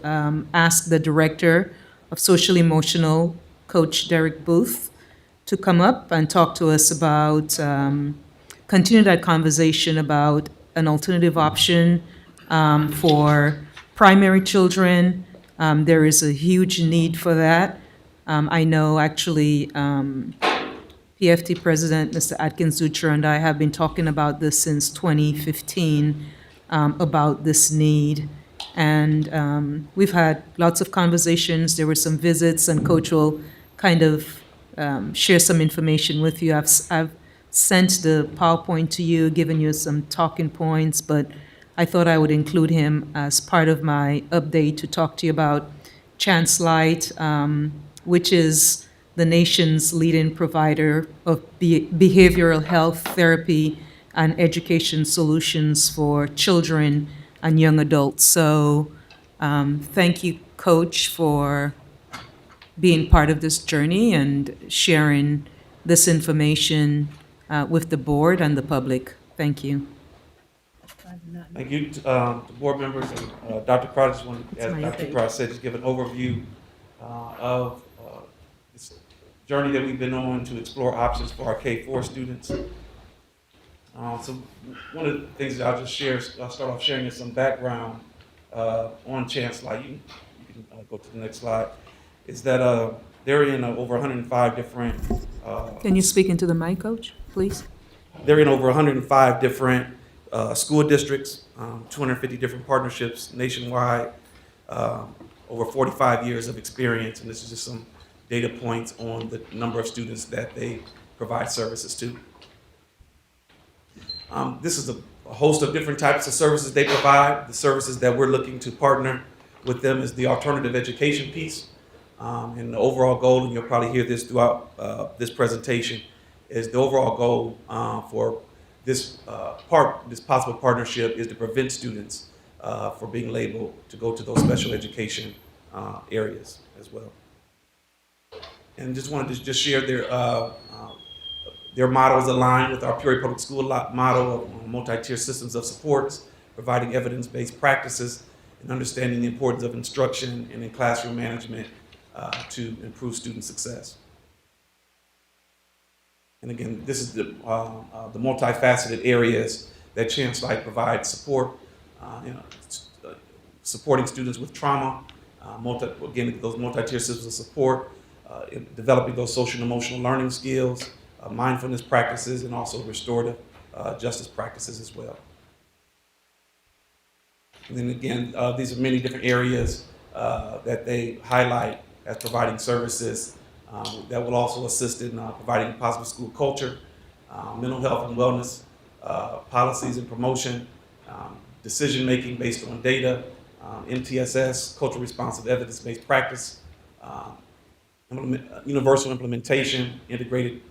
ask the Director of Social Emotional, Coach Derek Booth, to come up and talk to us about, continue that conversation about an alternative option for primary children. There is a huge need for that. I know actually PFT President Mr. Atkins Zucher and I have been talking about this since 2015, about this need. And we've had lots of conversations. There were some visits, and Coach will kind of share some information with you. I've sent the PowerPoint to you, given you some talking points, but I thought I would include him as part of my update to talk to you about ChanceLight, which is the nation's leading provider of behavioral health therapy and education solutions for children and young adults. So thank you, Coach, for being part of this journey and sharing this information with the board and the public. Thank you.
Thank you, to board members and Dr. Crowder. Just wanted, as Dr. Crowder said, just give an overview of this journey that we've been on to explore options for our K-4 students. So one of the things that I'll just share, I'll start off sharing is some background on ChanceLight. You can go to the next slide. Is that they're in over 105 different.
Can you speak into the mic, Coach, please?
They're in over 105 different school districts, 250 different partnerships nationwide, over 45 years of experience, and this is just some data points on the number of students that they provide services to. This is a host of different types of services they provide. The services that we're looking to partner with them is the alternative education piece. And the overall goal, and you'll probably hear this throughout this presentation, is the overall goal for this possible partnership is to prevent students from being labeled to go to those special education areas as well. And just wanted to just share their models align with our Peoria Public School model of multi-tier systems of supports, providing evidence-based practices and understanding the importance of instruction and in classroom management to improve student success. And again, this is the multifaceted areas that ChanceLight provides support, supporting students with trauma, again, those multi-tier systems of support, developing those social and emotional learning skills, mindfulness practices, and also restorative justice practices as well. And then again, these are many different areas that they highlight as providing services that will also assist in providing positive school culture, mental health and wellness, policies and promotion, decision-making based on data, MTSS, culturally responsive evidence-based practice, universal implementation, integrated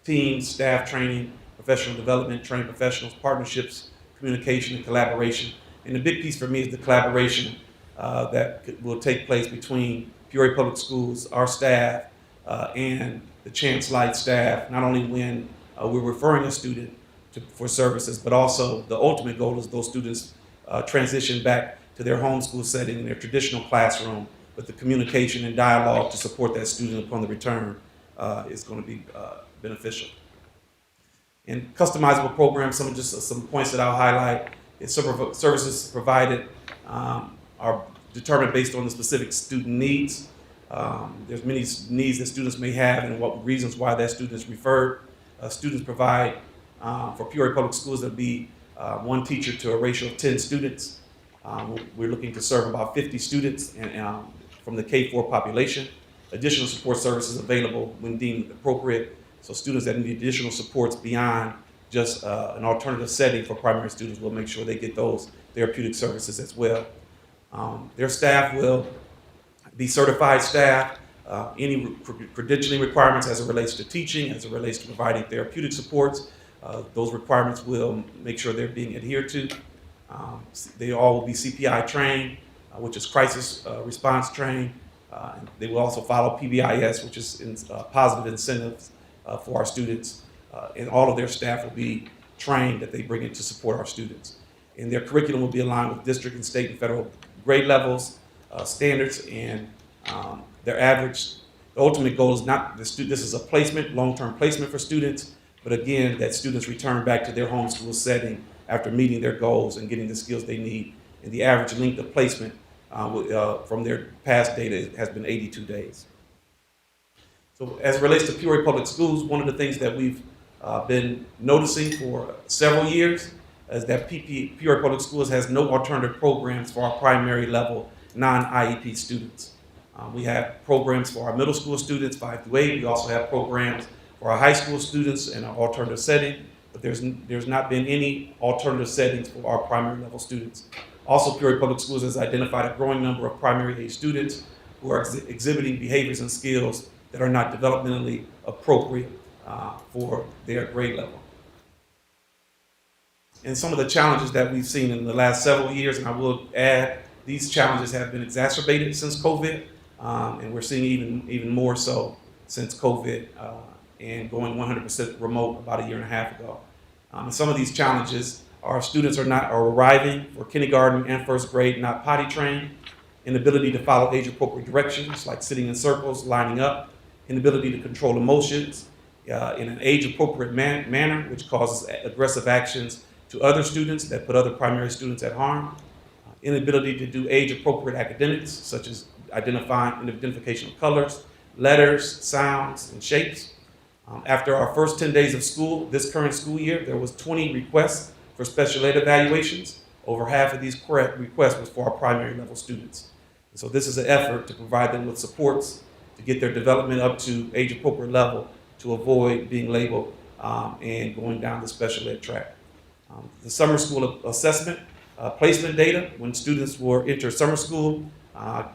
teams, staff training, professional development, trained professionals, partnerships, communication, and collaboration. And the big piece for me is the collaboration that will take place between Peoria Public Schools, our staff, and the ChanceLight staff, not only when we're referring a student for services, but also the ultimate goal is those students transition back to their homeschool setting in their traditional classroom, but the communication and dialogue to support that student upon the return is going to be beneficial. And customizable programs, some points that I'll highlight is services provided are determined based on the specific student needs. There's many needs that students may have and what reasons why that student is referred. Students provide, for Peoria Public Schools, there'll be one teacher to a ratio of 10 students. We're looking to serve about 50 students from the K-4 population. Additional support services available when deemed appropriate. So students that need additional supports beyond just an alternative setting for primary students, we'll make sure they get those therapeutic services as well. Their staff will be certified staff. Any credentialing requirements as it relates to teaching, as it relates to providing therapeutic supports, those requirements will make sure they're being adhered to. They all will be CPI trained, which is crisis response trained. They will also follow PBIS, which is positive incentives for our students. And all of their staff will be trained that they bring in to support our students. and their curriculum will be aligned with district and state and federal grade levels, standards, and their average. The ultimate goal is not this is a placement, long-term placement for students, but again, that students return back to their homeschool setting after meeting their goals and getting the skills they need. And the average length of placement from their past data has been 82 days. So as it relates to Peoria Public Schools, one of the things that we've been noticing for several years is that Peoria Public Schools has no alternative programs for our primary level non-IEP students. We have programs for our middle school students, 5 through 8. We also have programs for our high school students in an alternative setting, but there's not been any alternative settings for our primary level students. Also, Peoria Public Schools has identified a growing number of primary age students who are exhibiting behaviors and skills that are not developmentally appropriate for their grade level. And some of the challenges that we've seen in the last several years, and I will add, these challenges have been exacerbated since COVID, and we're seeing even more so since COVID and going 100% remote about a year and a half ago. And some of these challenges are students are arriving for kindergarten and first grade not potty trained, inability to follow age-appropriate directions like sitting in circles, lining up, inability to control emotions in an age-appropriate manner, which causes aggressive actions to other students that put other primary students at harm, inability to do age-appropriate academics, such as identification of colors, letters, sounds, and shapes. After our first 10 days of school, this current school year, there was 20 requests for special ed evaluations. Over half of these requests was for our primary level students. And so this is an effort to provide them with supports to get their development up to age-appropriate level to avoid being labeled and going down the special ed track. The summer school assessment placement data, when students will enter summer school,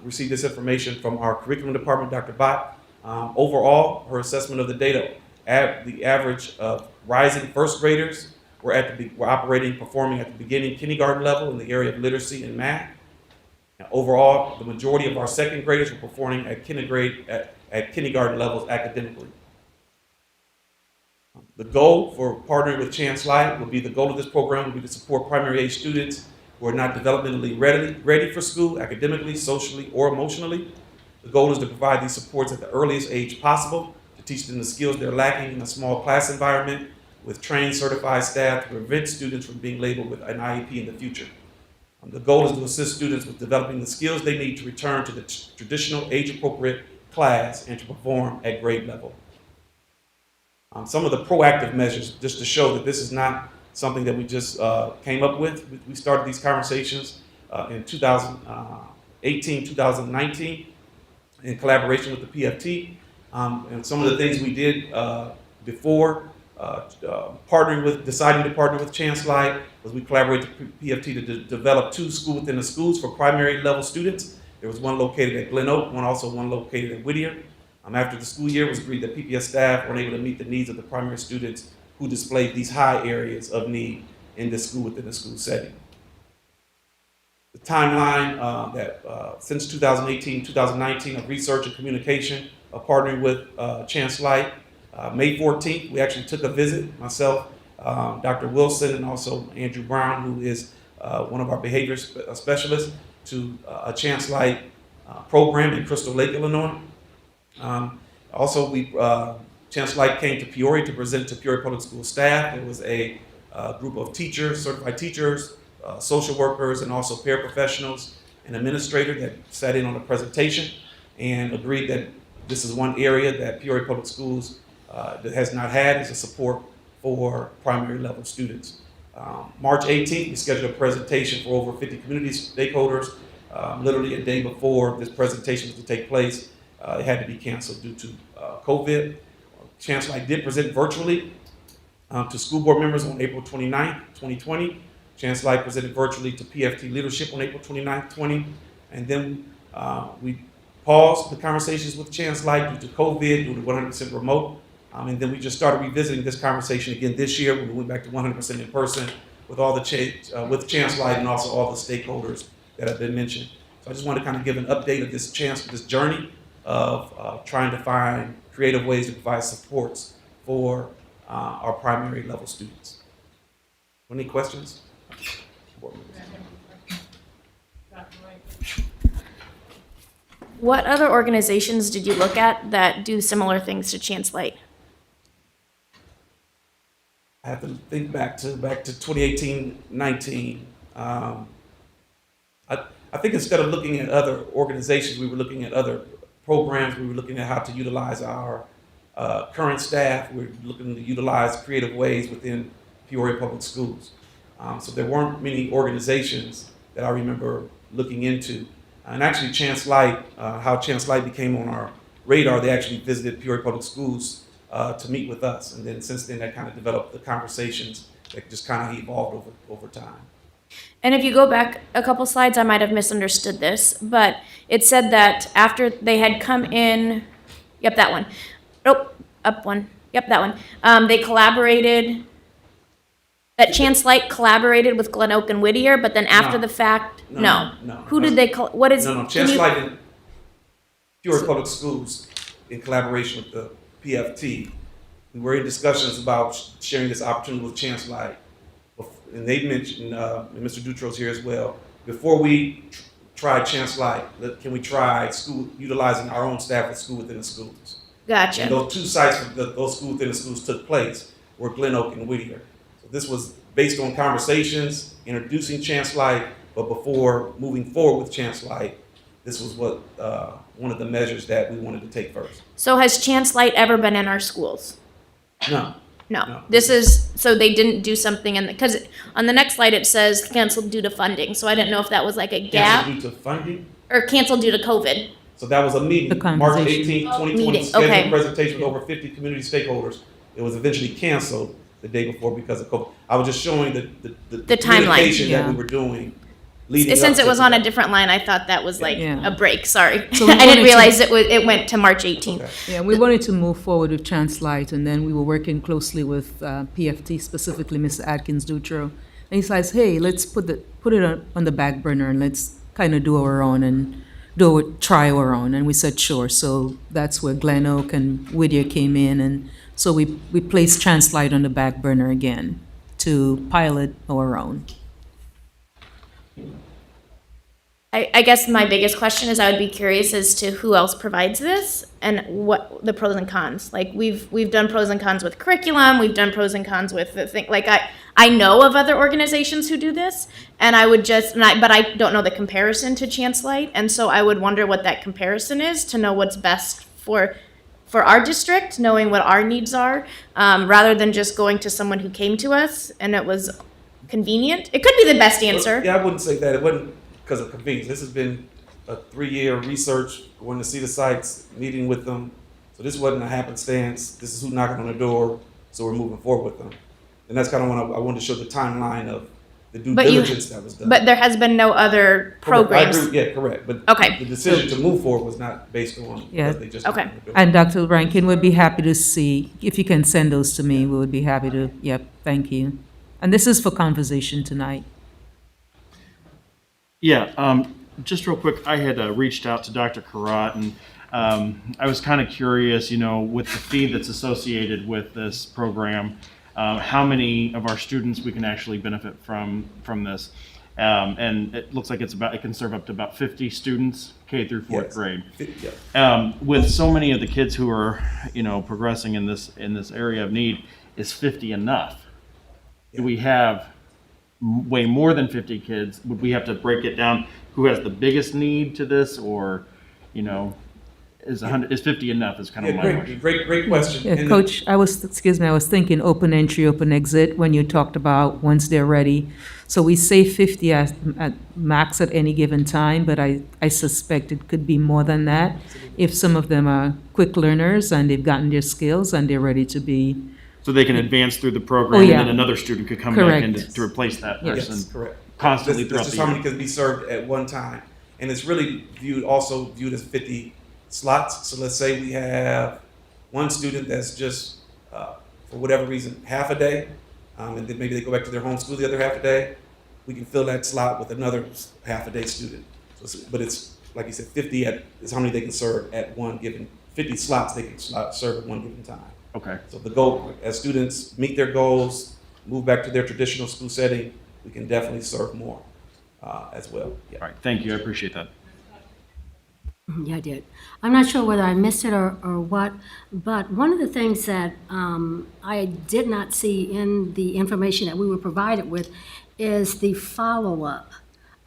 receive this information from our curriculum department, Dr. Bott. Overall, her assessment of the data, the average of rising first graders were performing at the beginning kindergarten level in the area of literacy and math. Now, overall, the majority of our second graders were performing at kindergarten levels academically. The goal for partnering with ChanceLight would be the goal of this program would be to support primary age students who are not developmentally ready for school, academically, socially, or emotionally. The goal is to provide these supports at the earliest age possible to teach them the skills they're lacking in a small class environment with trained, certified staff to prevent students from being labeled with an IEP in the future. The goal is to assist students with developing the skills they need to return to the traditional age-appropriate class and to perform at grade level. Some of the proactive measures, just to show that this is not something that we just came up with. We started these conversations in 2018, 2019 in collaboration with the PFT. And some of the things we did before deciding to partner with ChanceLight was we collaborated with the PFT to develop 2 school within the schools for primary level students. There was one located at Glen Oak, one located at Whittier. After the school year, it was agreed that PPS staff were unable to meet the needs of the primary students who displayed these high areas of need in the school within the school setting. The timeline since 2018, 2019 of research and communication of partnering with ChanceLight. May 14th, we actually took a visit, myself, Dr. Wilson, and also Andrew Brown, who is one of our behavior specialists, to a ChanceLight program in Crystal Lake, Illinois. Also, ChanceLight came to Peoria to present to Peoria Public School staff. There was a group of teachers, certified teachers, social workers, and also paraprofessionals and administrator that sat in on the presentation and agreed that this is one area that Peoria Public Schools that has not had as a support for primary level students. March 18th, we scheduled a presentation for over 50 community stakeholders. Literally a day before this presentation was to take place, it had to be canceled due to COVID. ChanceLight did present virtually to school board members on April 29th, 2020. ChanceLight presented virtually to PFT leadership on April 29th, 2020. And then we paused the conversations with ChanceLight due to COVID, due to 100% remote. And then we just started revisiting this conversation again this year when we went back to 100% in person with all the with ChanceLight and also all the stakeholders that have been mentioned. So I just want to kind of give an update of this journey of trying to find creative ways to provide supports for our primary level students. Any questions?
Board members.
What other organizations did you look at that do similar things to ChanceLight?
I have to think back to 2018-19. I think instead of looking at other organizations, we were looking at other programs. We were looking at how to utilize our current staff. We were looking to utilize creative ways within Peoria Public Schools. So there weren't many organizations that I remember looking into. And actually, ChanceLight, how ChanceLight became on our radar, they actually visited Peoria Public Schools to meet with us. And then since then, that kind of developed the conversations that just kind of evolved over time.
And if you go back a couple slides, I might have misunderstood this, but it said that after they had come in, yep, that one. Nope, up one. Yep, that one. They collaborated, that ChanceLight collaborated with Glen Oak and Whittier, but then after the fact, no. Who did they, what is?
No, ChanceLight and Peoria Public Schools in collaboration with the PFT. We were in discussions about sharing this opportunity with ChanceLight. And they mentioned, and Mr. Dutro's here as well, before we tried ChanceLight, can we try school utilizing our own staff at school within the schools?
Gotcha.
And those two sites, those schools within the schools took place were Glen Oak and Whittier. So this was based on conversations, introducing ChanceLight, but before moving forward with ChanceLight, this was what one of the measures that we wanted to take first.
So has ChanceLight ever been in our schools?
No.
No. This is, so they didn't do something in the, because on the next slide it says canceled due to funding. So I didn't know if that was like a gap.
Canceled due to funding?
Or canceled due to COVID.
So that was a meeting, March 18th, 2020,
Meeting,
scheduled
okay.
presentation with over 50 community stakeholders. It was eventually canceled the day before because of COVID. I was just showing the
The timeline.
communication that
Yeah.
we were doing leading up
Since it
to
was on a
that.
different line, I thought that was like
Yeah.
a break, sorry.
So we
I didn't
wanted to-
realize it went to March 18th.
Yeah, we wanted to move forward with ChanceLight, and then we were working closely with PFT, specifically Mr. Atkins Dutro. And he says, hey, let's put it on the back burner and let's kind of do our own and try our own. And we said, sure. So that's where Glen Oak and Whittier came in. And so we placed ChanceLight on the back burner again to pilot our own.
I guess my biggest question is I would be curious as to who else provides this and what the pros and cons. Like we've done pros and cons with curriculum, we've done pros and cons with the thing. Like I know of other organizations who do this, and I would just, but I don't know the comparison to ChanceLight, and so I would wonder what that comparison is to know what's best for our district, knowing what our needs are, rather than just going to someone who came to us and it was convenient. It could be the best answer.
Yeah, I wouldn't say that. It wasn't because of convenience. This has been a 3-year research, going to see the sites, meeting with them. So this wasn't a happenstance. This is who knocking on the door, so we're moving forward with them. And that's kind of when I wanted to show the timeline of the due diligence that was done.
But there has been no other programs.
I agree, yeah, correct. But
Okay.
the decision to move forward was not based on
Yeah.
what they just
Okay.
knocked on the door.
And Dr. Rankin would be happy to see, if you can send those to me, we would be happy to, yep, thank you. And this is for conversation tonight.
Yeah, just real quick, I had reached out to Dr. Karat, and I was kind of curious, with the fee that's associated with this program, how many of our students we can actually benefit from this. And it looks like it can serve up to about 50 students, K through 4th grade.
Yeah.
With so many of the kids who are, progressing in this area of need, is 50 enough? Do we have way more than 50 kids? Would we have to break it down? Who has the biggest need to this, or, is 50 enough? Is kind of my question.
Great question.
Yeah,
And
Coach, I was thinking open entry, open exit when you talked about once they're ready. So we say 50 at max at any given time, but I suspect it could be more than that if some of them are quick learners and they've gotten their skills and they're ready to be.
So they can advance through the program,
Oh, yeah.
and then another student could come back in to replace that
Yes.
person.
Yes, correct.
Constantly
That's
throughout
just
the
how
year.
many can be served at one time. And it's really viewed as 50 slots. So let's say we have one student that's just, for whatever reason, half a day, and then maybe they go back to their home school the other half a day. We can fill that slot with another half a day student. But it's, like you said, 50 is how many they can serve at one given, 50 slots they can serve at one given time.
Okay.
So the goal, as students meet their goals, move back to their traditional school setting, we can definitely serve more as well. Yeah.
All right, thank you, I appreciate that.
Yeah, I did. I'm not sure whether I missed it or what, but one of the things that I did not see in the information that we were provided with is the follow-up.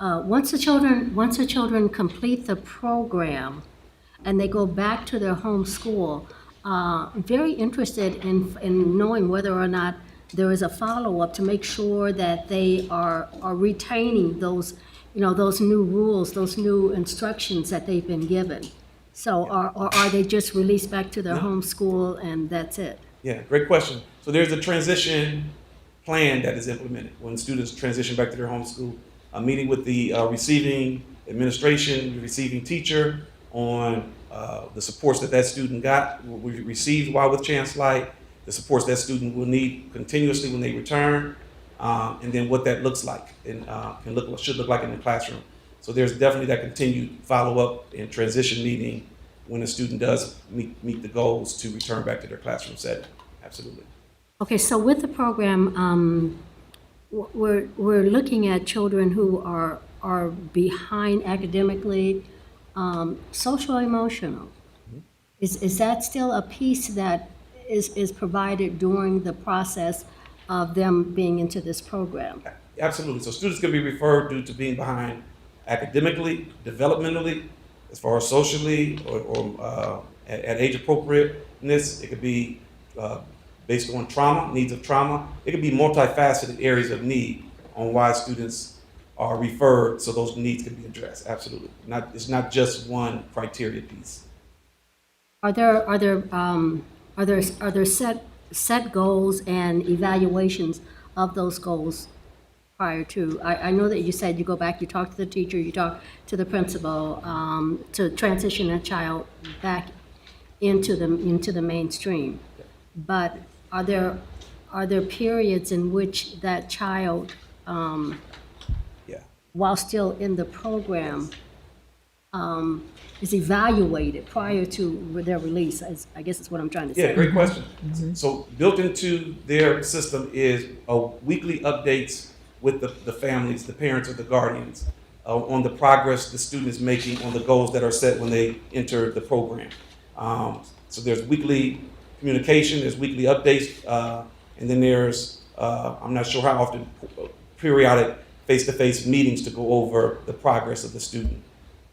Once the children complete the program and they go back to their home school, I'm very interested in knowing whether or not there is a follow-up to make sure that they are retaining those, those new rules, those new instructions that they've been given. So, or are they just released back to their home school and that's it?
Yeah, great question. So there's a transition plan that is implemented when students transition back to their home school. A meeting with the receiving administration, the receiving teacher on the supports that student got, we received while with ChanceLight, the supports that student will need continuously when they return, and then what that looks like and should look like in the classroom. So there's definitely that continued follow-up and transition meeting when a student does meet the goals to return back to their classroom setting. Absolutely.
Okay, so with the program, we're looking at children who are behind academically, social emotional. Is that still a piece that is provided during the process of them being into this program?
Absolutely. So students can be referred due to being behind academically, developmentally, as far as socially, or at age appropriateness. It could be based on trauma, needs of trauma. It could be multifaceted areas of need on why students are referred so those needs can be addressed. Absolutely. It's not just one criteria piece.
Are there set goals and evaluations of those goals prior to? I know that you said you go back, you talk to the teacher, you talk to the principal to transition a child back into the mainstream. But are there periods in which that child, while still in the program, is evaluated prior to their release? I guess is what I'm trying to say.
Yeah, great question. So built into their system is weekly updates with the families, the parents or the guardians, on the progress the student is making on the goals that are set when they enter the program. So there's weekly communication, there's weekly updates, and then there's, I'm not sure how often, periodic face-to-face meetings to go over the progress of the student.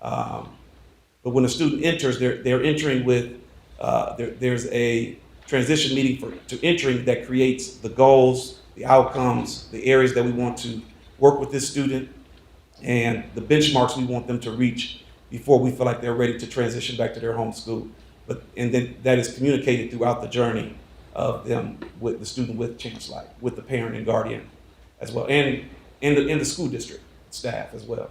But when a student enters, they're entering with, there's a transition meeting to entering that creates the goals, the outcomes, the areas that we want to work with this student, and the benchmarks we want them to reach before we feel like they're ready to transition back to their home school. And then that is communicated throughout the journey of them with the student with ChanceLight, with the parent and guardian as well, and in the school district staff as well.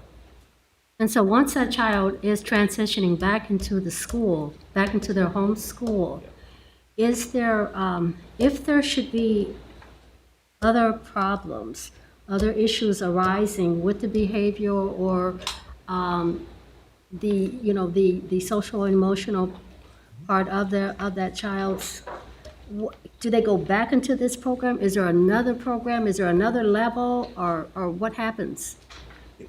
And so once that child is transitioning back into the school, back into their home school, is there, if there should be other problems, other issues arising with the behavior or the social and emotional part of that child's, do they go back into this program? Is there another program? Is there another level, or what happens?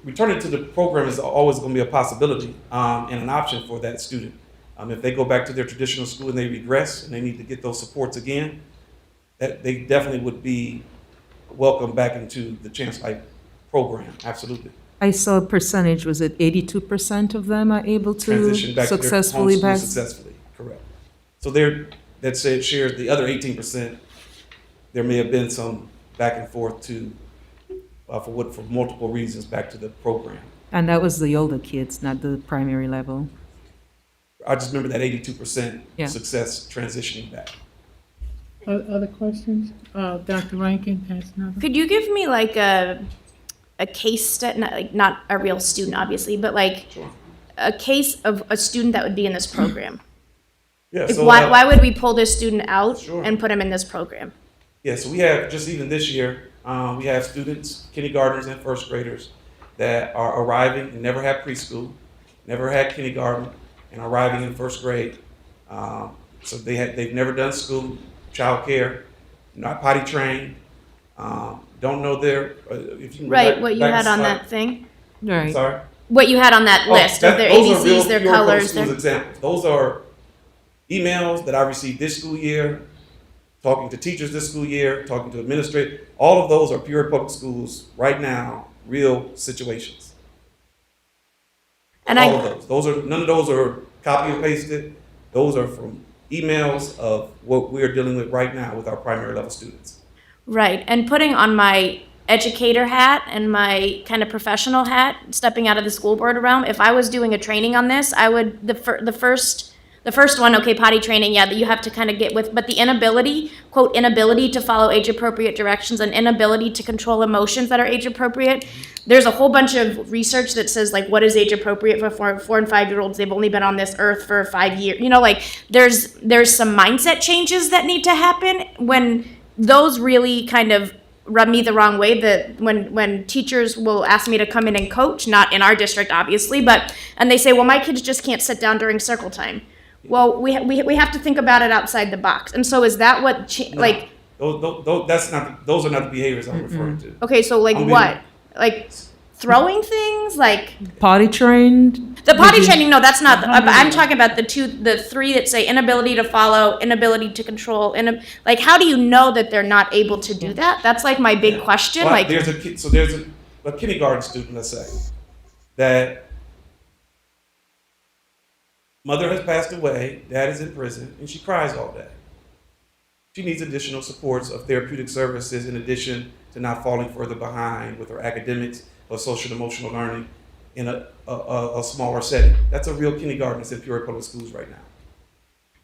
Returning to the program is always going to be a possibility and an option for that student. If they go back to their traditional school and they regress and they need to get those supports again, that they definitely would be welcome back into the ChanceLight program. Absolutely.
I saw a percentage, was it 82% of them are able to
Transition back
successfully
to their home
pass?
school successfully, correct. So that shares the other 18%. There may have been some back and forth for multiple reasons back to the program.
And that was the older kids, not the primary level.
I just remember that 82%
Yeah.
success transitioning back.
Other questions? Dr. Rankin has another.
Could you give me like a case study, not a real student obviously, but like a case of a student that would be in this program?
Yeah.
Like
So
why would we pull this student out
Sure.
and put him in this program?
Yeah, so we have, just even this year, we have students, kindergartners and first graders that are arriving and never had preschool, never had kindergarten, and arriving in first grade. So they've never done school, childcare, not potty trained, don't don't know if you can go
Right,
back-
what you
back
had
to
on
slide-
that thing?
I'm sorry?
What you had on that list of their
those are real
ABCs, their
Peoria Public
colors,
Schools
their.
examples. Those are emails that I received this school year, talking to teachers this school year, talking to administrators. All of those are Peoria Public Schools right now, real situations.
And
all of those. None of those are copy and pasted. Those are from emails of what we're dealing with right now with our primary level students.
Right, and putting on my educator hat and my kind of professional hat, stepping out of the school board realm, if I was doing a training on this, I would, the first one, okay, potty training, yeah, that you have to kind of get with, but the inability, quote, inability to follow age-appropriate directions and inability to control emotions that are age-appropriate, there's a whole bunch of research that says, like, what is age-appropriate for 4 and 5-year-olds? They've only been on this earth for 5 years. You know, like, there's some mindset changes that need to happen when those really kind of rub me the wrong way, that when teachers will ask me to come in and coach, not in our district, obviously, and they say, well, my kids just can't sit down during circle time. Well, we have to think about it outside the box. And so is that what, like...
Those are not the behaviors I'm referring to.
Okay, so like what? Like throwing things? Like...
Potty trained?
The potty training, no, that's not... I'm talking about the three that say inability to follow, inability to control, like how do you know that they're not able to do that? That's like my big question.
Well,
like
there's a kindergarten student, let's say, that mother has passed away, dad is in prison, and she cries all day. She needs additional supports of therapeutic services in addition to not falling further behind with her academics or social and emotional learning in a smaller setting. That's a real kindergarten that's in Peoria Public Schools right now.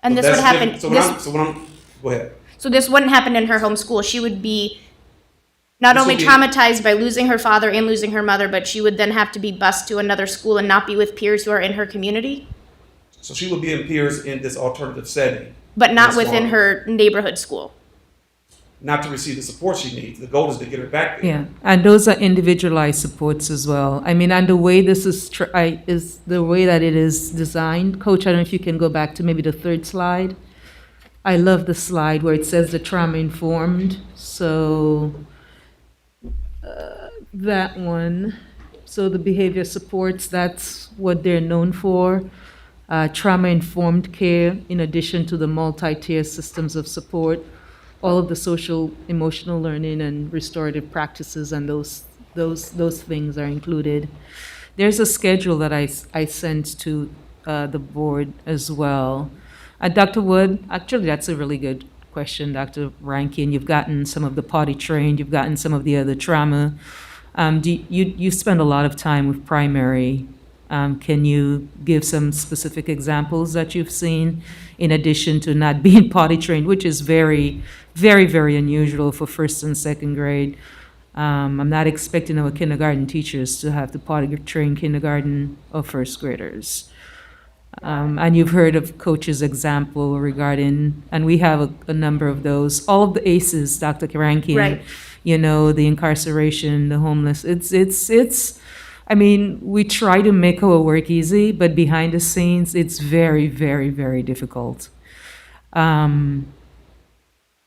And
So
this would
that's
happen...
different. Go ahead.
So this wouldn't happen in her home school. She would be not
This
only
would be-
traumatized by losing her father and losing her mother, but she would then have to be bused to another school and not be with peers who are in her community,
So she would be in peers in this alternative setting.
but not
That's
within
why-
her neighborhood school.
Not to receive the support she needs. The goal is to get her back there.
Yeah, and those are individualized supports as well. I mean, and the way this is the way that it is designed. Coach, I don't know if you can go back to maybe the third slide. I love the slide where it says the trauma informed. So that one. So the behavior supports, that's what they're known for. Trauma informed care, in addition to the multi-tier systems of support. All of the social, emotional learning and restorative practices and those things are included. There's a schedule that I sent to the board as well. Dr. Wood, actually, that's a really good question, Dr. Rankin. You've gotten some of the potty trained, you've gotten some of the other trauma. You spend a lot of time with primary. Can you give some specific examples that you've seen in addition to not being potty trained, which is very, very, very unusual for first and second grade? I'm not expecting our kindergarten teachers to have to potty train kindergarten or first graders. And you've heard of Coach's example regarding, and we have a number of those, all of the ACEs, Dr. Rankin,
Right.
You know, the incarceration, the homeless. It's I mean, we try to make our work easy, but behind the scenes, it's very, very, very difficult. We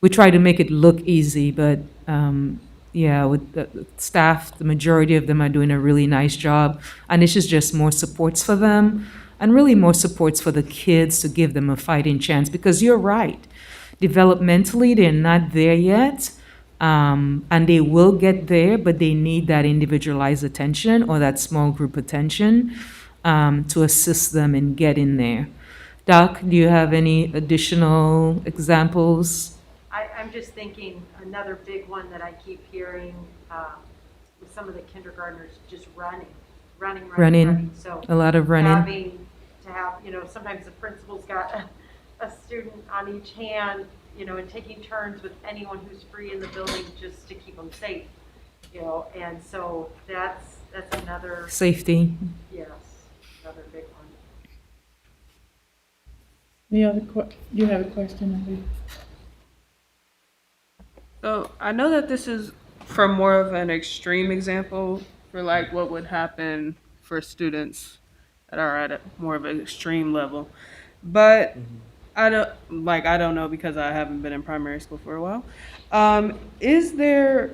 try to make it look easy, but yeah, with the staff, the majority of them are doing a really nice job. And this is just more supports for them and really more supports for the kids to give them a fighting chance. Because you're right, developmentally, they're not there yet. And they will get there, but they need that individualized attention or that small group attention to assist them in getting there. Doc, do you have any additional examples?
I'm just thinking another big one that I keep hearing with some of the kindergartners, just running. So
A lot of running.
having to have, sometimes the principal's got a student on each hand, and taking turns with anyone who's free in the building just to keep them safe, and so that's another.
Safety.
Yes, another big one.
Any other you have a question, Abby?
So I know that this is for more of an extreme example for like what would happen for students that are at more of an extreme level, but I don't know because I haven't been in primary school for a while. Is there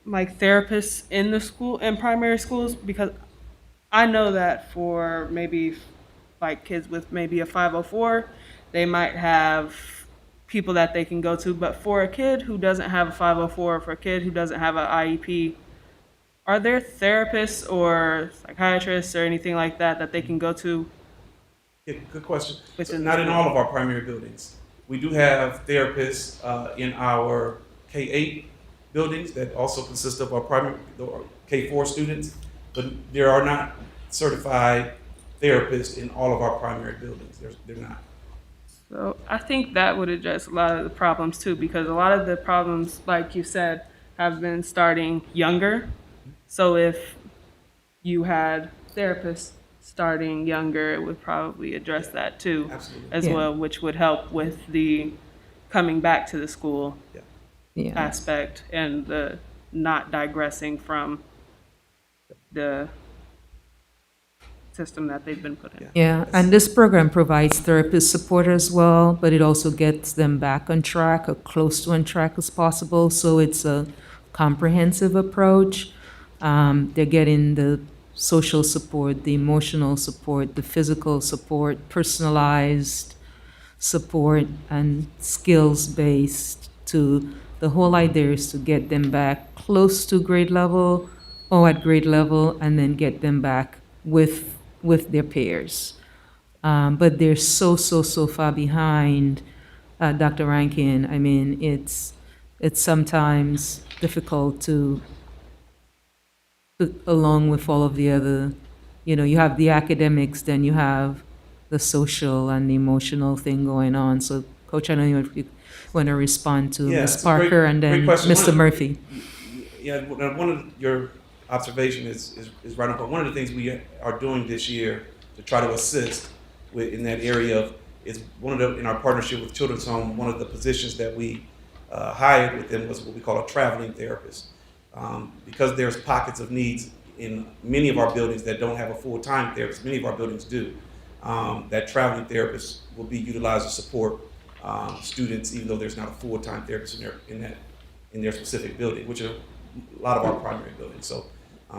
like therapists in the school, in primary schools? Because I know that for maybe like kids with maybe a 504, they might have people that they can go to. But for a kid who doesn't have a 504, for a kid who doesn't have an IEP, are there therapists or psychiatrists or anything like that that they can go to?
Yeah, good question. So
Within
not
the
in
school?
all of our primary buildings. We do have therapists in our K-8 buildings that also consist of our primary or K-4 students, but there are not certified therapists in all of our primary buildings. They're not.
So I think that would address a lot of the problems too, because a lot of the problems, like you said, have been starting younger. So if you had therapists starting younger, it would probably address that too,
Absolutely.
as
Yeah.
well, which would help with the coming back to the school
Yeah.
aspect and the not digressing from the system that they've been put in.
Yeah, and this program provides therapist support as well, but it also gets them back on track or close to on track as possible. So it's a comprehensive approach. They're getting the social support, the emotional support, the physical support, personalized support, and skills-based. To the whole idea is to get them back close to grade level or at grade level, and then get them back with their peers. But they're so far behind, Dr. Rankin. I mean, it's sometimes difficult to along with all of the other, you have the academics, then you have the social and the emotional thing going on. So, Coach, I know you want to respond to
Yeah,
Ms.
it's a great-
Parker and
great
then
question.
Mr. Murphy.
Yeah, one of your observation is right on point. One of the things we are doing this year to try to assist in that area of is in our partnership with Children's Home, one of the positions that we hired with them was what we call a traveling therapist. Because there's pockets of needs in many of our buildings that don't have a full-time therapist, many of our buildings do. That traveling therapist will be utilized to support students, even though there's not a full-time therapist in their specific building, which are a lot of our primary buildings. So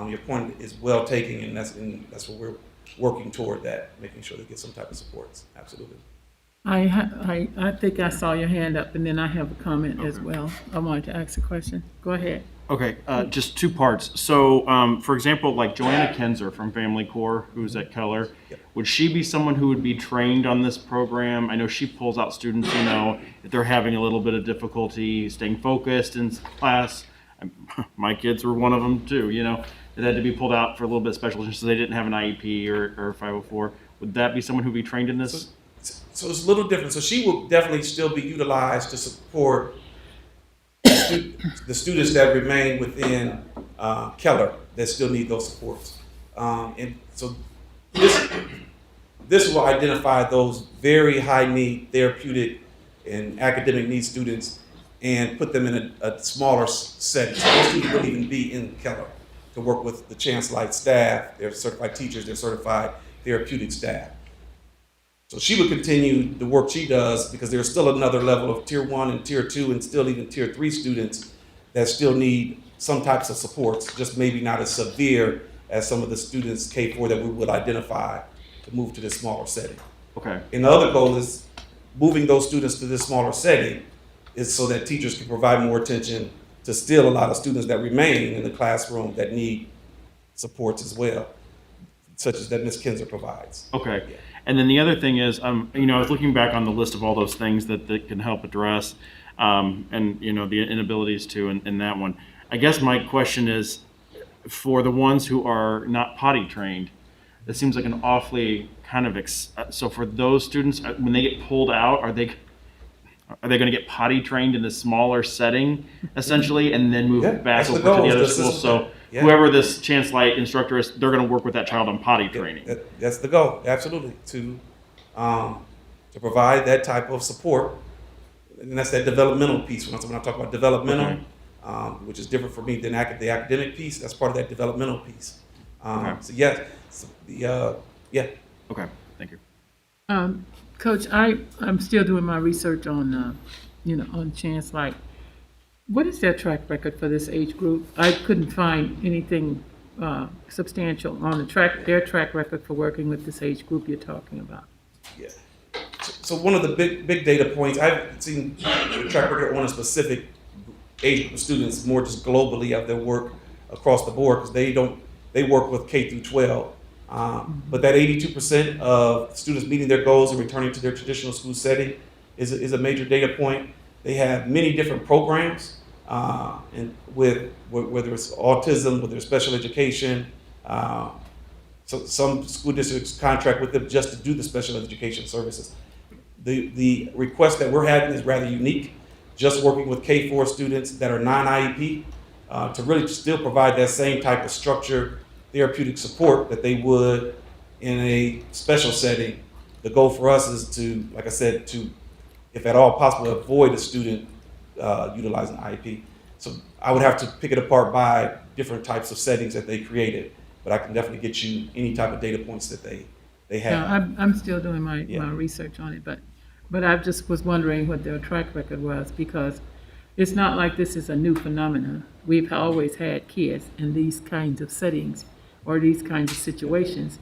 your point is well taken, and that's what we're working toward, that making sure they get some type of supports. Absolutely.
I think I saw your hand up, and then I have a comment as well. I wanted to ask a question. Go ahead.
Okay, just two parts. So, for example, like Joanna Kenzer from Family Core, who's at Keller, would she be someone who would be trained on this program? I know she pulls out students, if they're having a little bit of difficulty staying focused in class. My kids were one of them too, that had to be pulled out for a little bit of special attention, so they didn't have an IEP or 504. Would that be someone who'd be trained in this?
So it's a little different. So she will definitely still be utilized to support the students that remain within Keller that still need those supports. And so this will identify those very high need therapeutic and academic need students and put them in a smaller setting. So those students wouldn't even be in Keller to work with the ChanceLight staff, their certified teachers, their certified therapeutic staff. So she would continue the work she does, because there's still another level of tier 1 and tier 2 and still even tier 3 students that still need some types of supports, just maybe not as severe as some of the students K4 that we would identify to move to this smaller setting.
Okay.
And the other goal is moving those students to this smaller setting is so that teachers can provide more attention to still a lot of students that remain in the classroom that need supports as well, such as that Ms. Kinzer provides.
Okay. Yeah. And then the other thing is, I was looking back on the list of all those things that can help address, and, the inabilities to in that one. I guess my question is, for the ones who are not potty trained, it seems like an awfully kind of, so for those students, when they get pulled out, are they going to get potty trained in the smaller setting, essentially, and then move back over to the other school? So whoever this ChanceLight instructor is, they're going to work with that child on potty training.
That's the goal, absolutely, to provide that type of support, and that's that developmental piece. When I talk about developmental, which is different for me than the academic piece, that's part of that developmental piece. So yeah.
Okay, thank you.
Coach, I'm still doing my research on, on ChanceLight. What is their track record for this age group? I couldn't find anything substantial on their track record for working with this age group you're talking about.
Yeah. So one of the big data points, I've seen the track record on a specific age group of students, more just globally of their work across the board, because they work with K through 12. But that 82% of students meeting their goals and returning to their traditional school setting is a major data point. They have many different programs, and with whether it's autism, whether it's special education. So some school districts contract with them just to do the special education services. The request that we're having is rather unique, just working with K-4 students that are non-IEP to really still provide that same type of structured therapeutic support that they would in a special setting. The goal for us is to, like I said, to, if at all possible, avoid a student utilizing IEP. So I would have to pick it apart by different types of settings that they created, but I can definitely get you any type of data points that they have.
Yeah, I'm still doing my research on it, but I just was wondering what their track record was, because it's not like this is a new phenomenon. We've always had kids in these kinds of settings or these kinds of situations,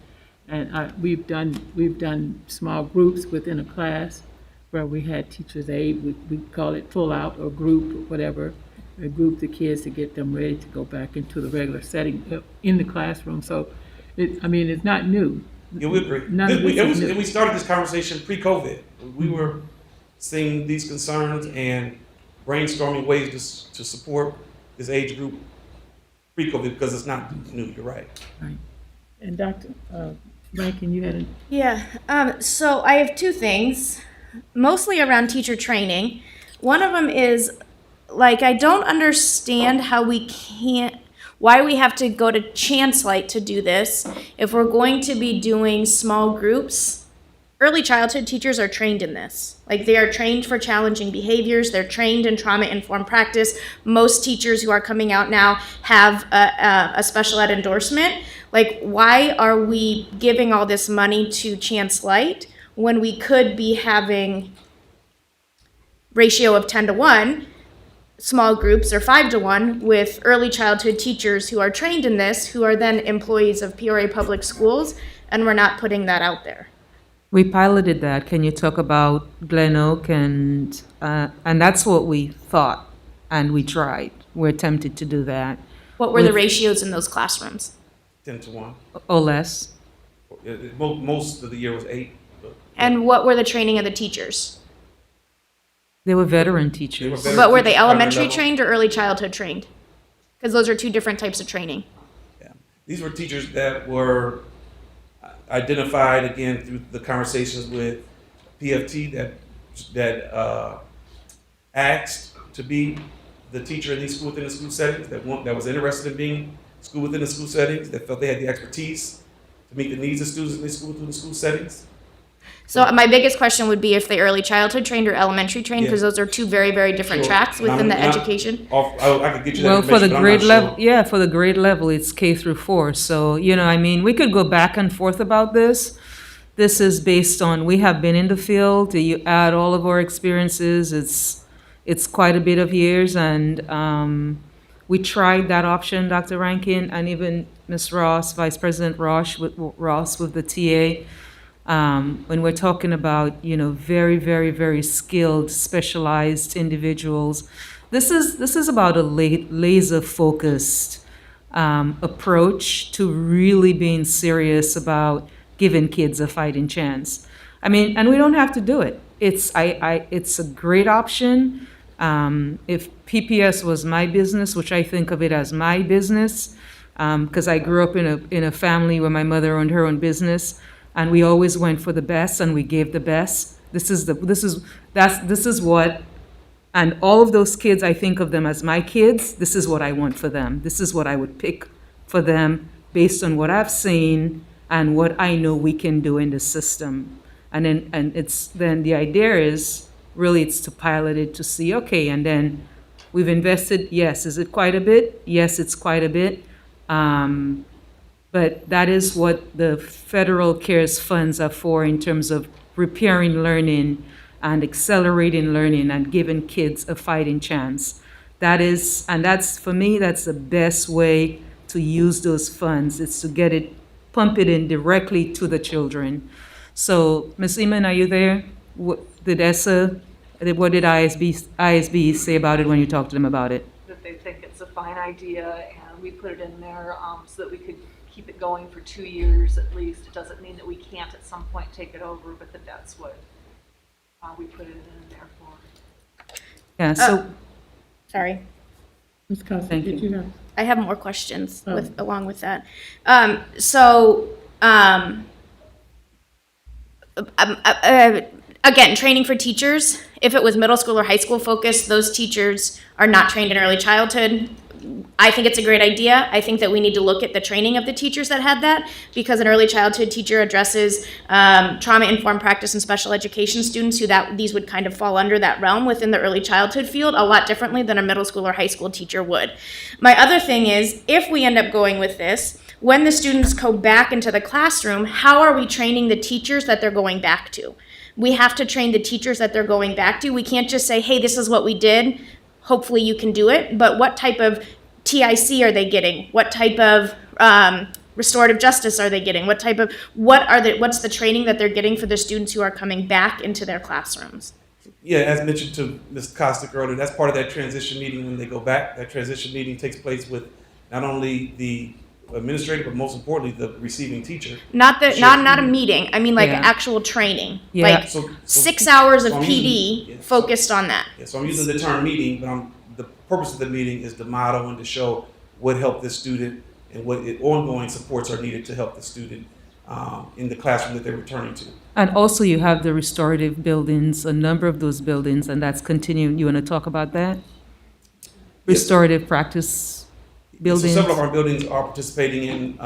and we've done small groups within a class where we had teachers aid. We call it pull out or group or whatever. We group the kids to get them ready to go back into the regular setting in the classroom. So, it's not new.
Yeah, we agree. And we started this conversation pre-COVID. We were seeing these concerns and brainstorming ways to support this age group pre-COVID, because it's not new. You're right.
Right. And Dr. Rankin, you had a...
Yeah. So I have two things, mostly around teacher training. One of them is, I don't understand why we have to go to ChanceLight to do this if we're going to be doing small groups. Early childhood teachers are trained in this. They are trained for challenging behaviors. They're trained in trauma-informed practice. Most teachers who are coming out now have a special ed endorsement. Why are we giving all this money to ChanceLight when we could be having ratio of 10-to-1, small groups, or 5-to-1 with early childhood teachers who are trained in this, who are then employees of Peoria Public Schools, and we're not putting that out there?
We piloted that. Can you talk about Glen Oak? And that's what we thought, and we tried. We're attempted to do that.
What were the ratios in those classrooms?
10-to-1.
Or less.
Most of the year was 8.
And what were the training of the teachers?
They were veteran teachers.
But were they elementary trained or early childhood trained? Because those are two different types of training.
Yeah. These were teachers that were identified, again, through the conversations with PFT that asked to be the teacher in these school within the school settings, that was interested in being school within the school settings, that felt they had the expertise to meet the needs of students in these school within the school settings.
So my biggest question would be if they early childhood trained or elementary trained, because those are two very, very different tracks within the education.
I could get you that
Well, for the
information,
grade
but I'm not
level,
sure.
yeah, for the grade level, it's K through 4. So, we could go back and forth about this. This is based on, we have been in the field. You add all of our experiences, it's quite a bit of years, and we tried that option, Dr. Rankin, and even Ms. Ross, Vice President Ross with the TA. When we're talking about, very, very, very skilled, specialized individuals, this is about a laser-focused approach to really being serious about giving kids a fighting chance. And we don't have to do it. It's a great option. If PPS was my business, which I think of it as my business, because I grew up in a family where my mother owned her own business. And we always went for the best, and we gave the best. This is what, and all of those kids, I think of them as my kids. This is what I want for them. This is what I would pick for them based on what I've seen and what I know we can do in the system. And then the idea is really it's to pilot it to see, okay, and then we've invested. Yes, is it quite a bit? Yes, it's quite a bit. But that is what the federal CARES funds are for in terms of repairing learning and accelerating learning and giving kids a fighting chance. that's, for me, that's the best way to use those funds. It's to get it, pump it in directly to the children. So, Ms. Eman, are you there? What did ISB say about it when you talked to them about it?
That they think it's a fine idea, and we put it in there so that we could keep it going for 2 years at least. It doesn't mean that we can't at some point take it over, but that's what we put it in there for.
Yeah, so,
Sorry.
Ms. Costa,
Thank
did
you.
you have?
I have more questions
Oh.
along with that. Again, training for teachers. If it was middle school or high school focused, those teachers are not trained in early childhood. I think it's a great idea. I think that we need to look at the training of the teachers that had that, because an early childhood teacher addresses trauma-informed practice and special education students these would kind of fall under that realm within the early childhood field a lot differently than a middle school or high school teacher would. My other thing is, if we end up going with this, when the students go back into the classroom, how are we training the teachers that they're going back to? We have to train the teachers that they're going back to. We can't just say, hey, this is what we did. Hopefully you can do it. But what type of TIC are they getting? What type of restorative justice are they getting? What's the training that they're getting for the students who are coming back into their classrooms?
Yeah, as mentioned to Ms. Costa earlier, that's part of that transition meeting when they go back. That transition meeting takes place with not only the administrator, but most importantly, the receiving teacher.
Not a meeting. I mean, like actual training.
Yeah.
Like
So
6 hours of
I'm
PD focused on that.
Yeah, so I'm using the term meeting, but the purpose of the meeting is to model and to show what helped this student and what ongoing supports are needed to help the student in the classroom that they're returning to.
and also you have the restorative buildings, a number of those buildings, and that's continuing. You want to talk about that? Restorative practice buildings?
So several of our buildings are participating in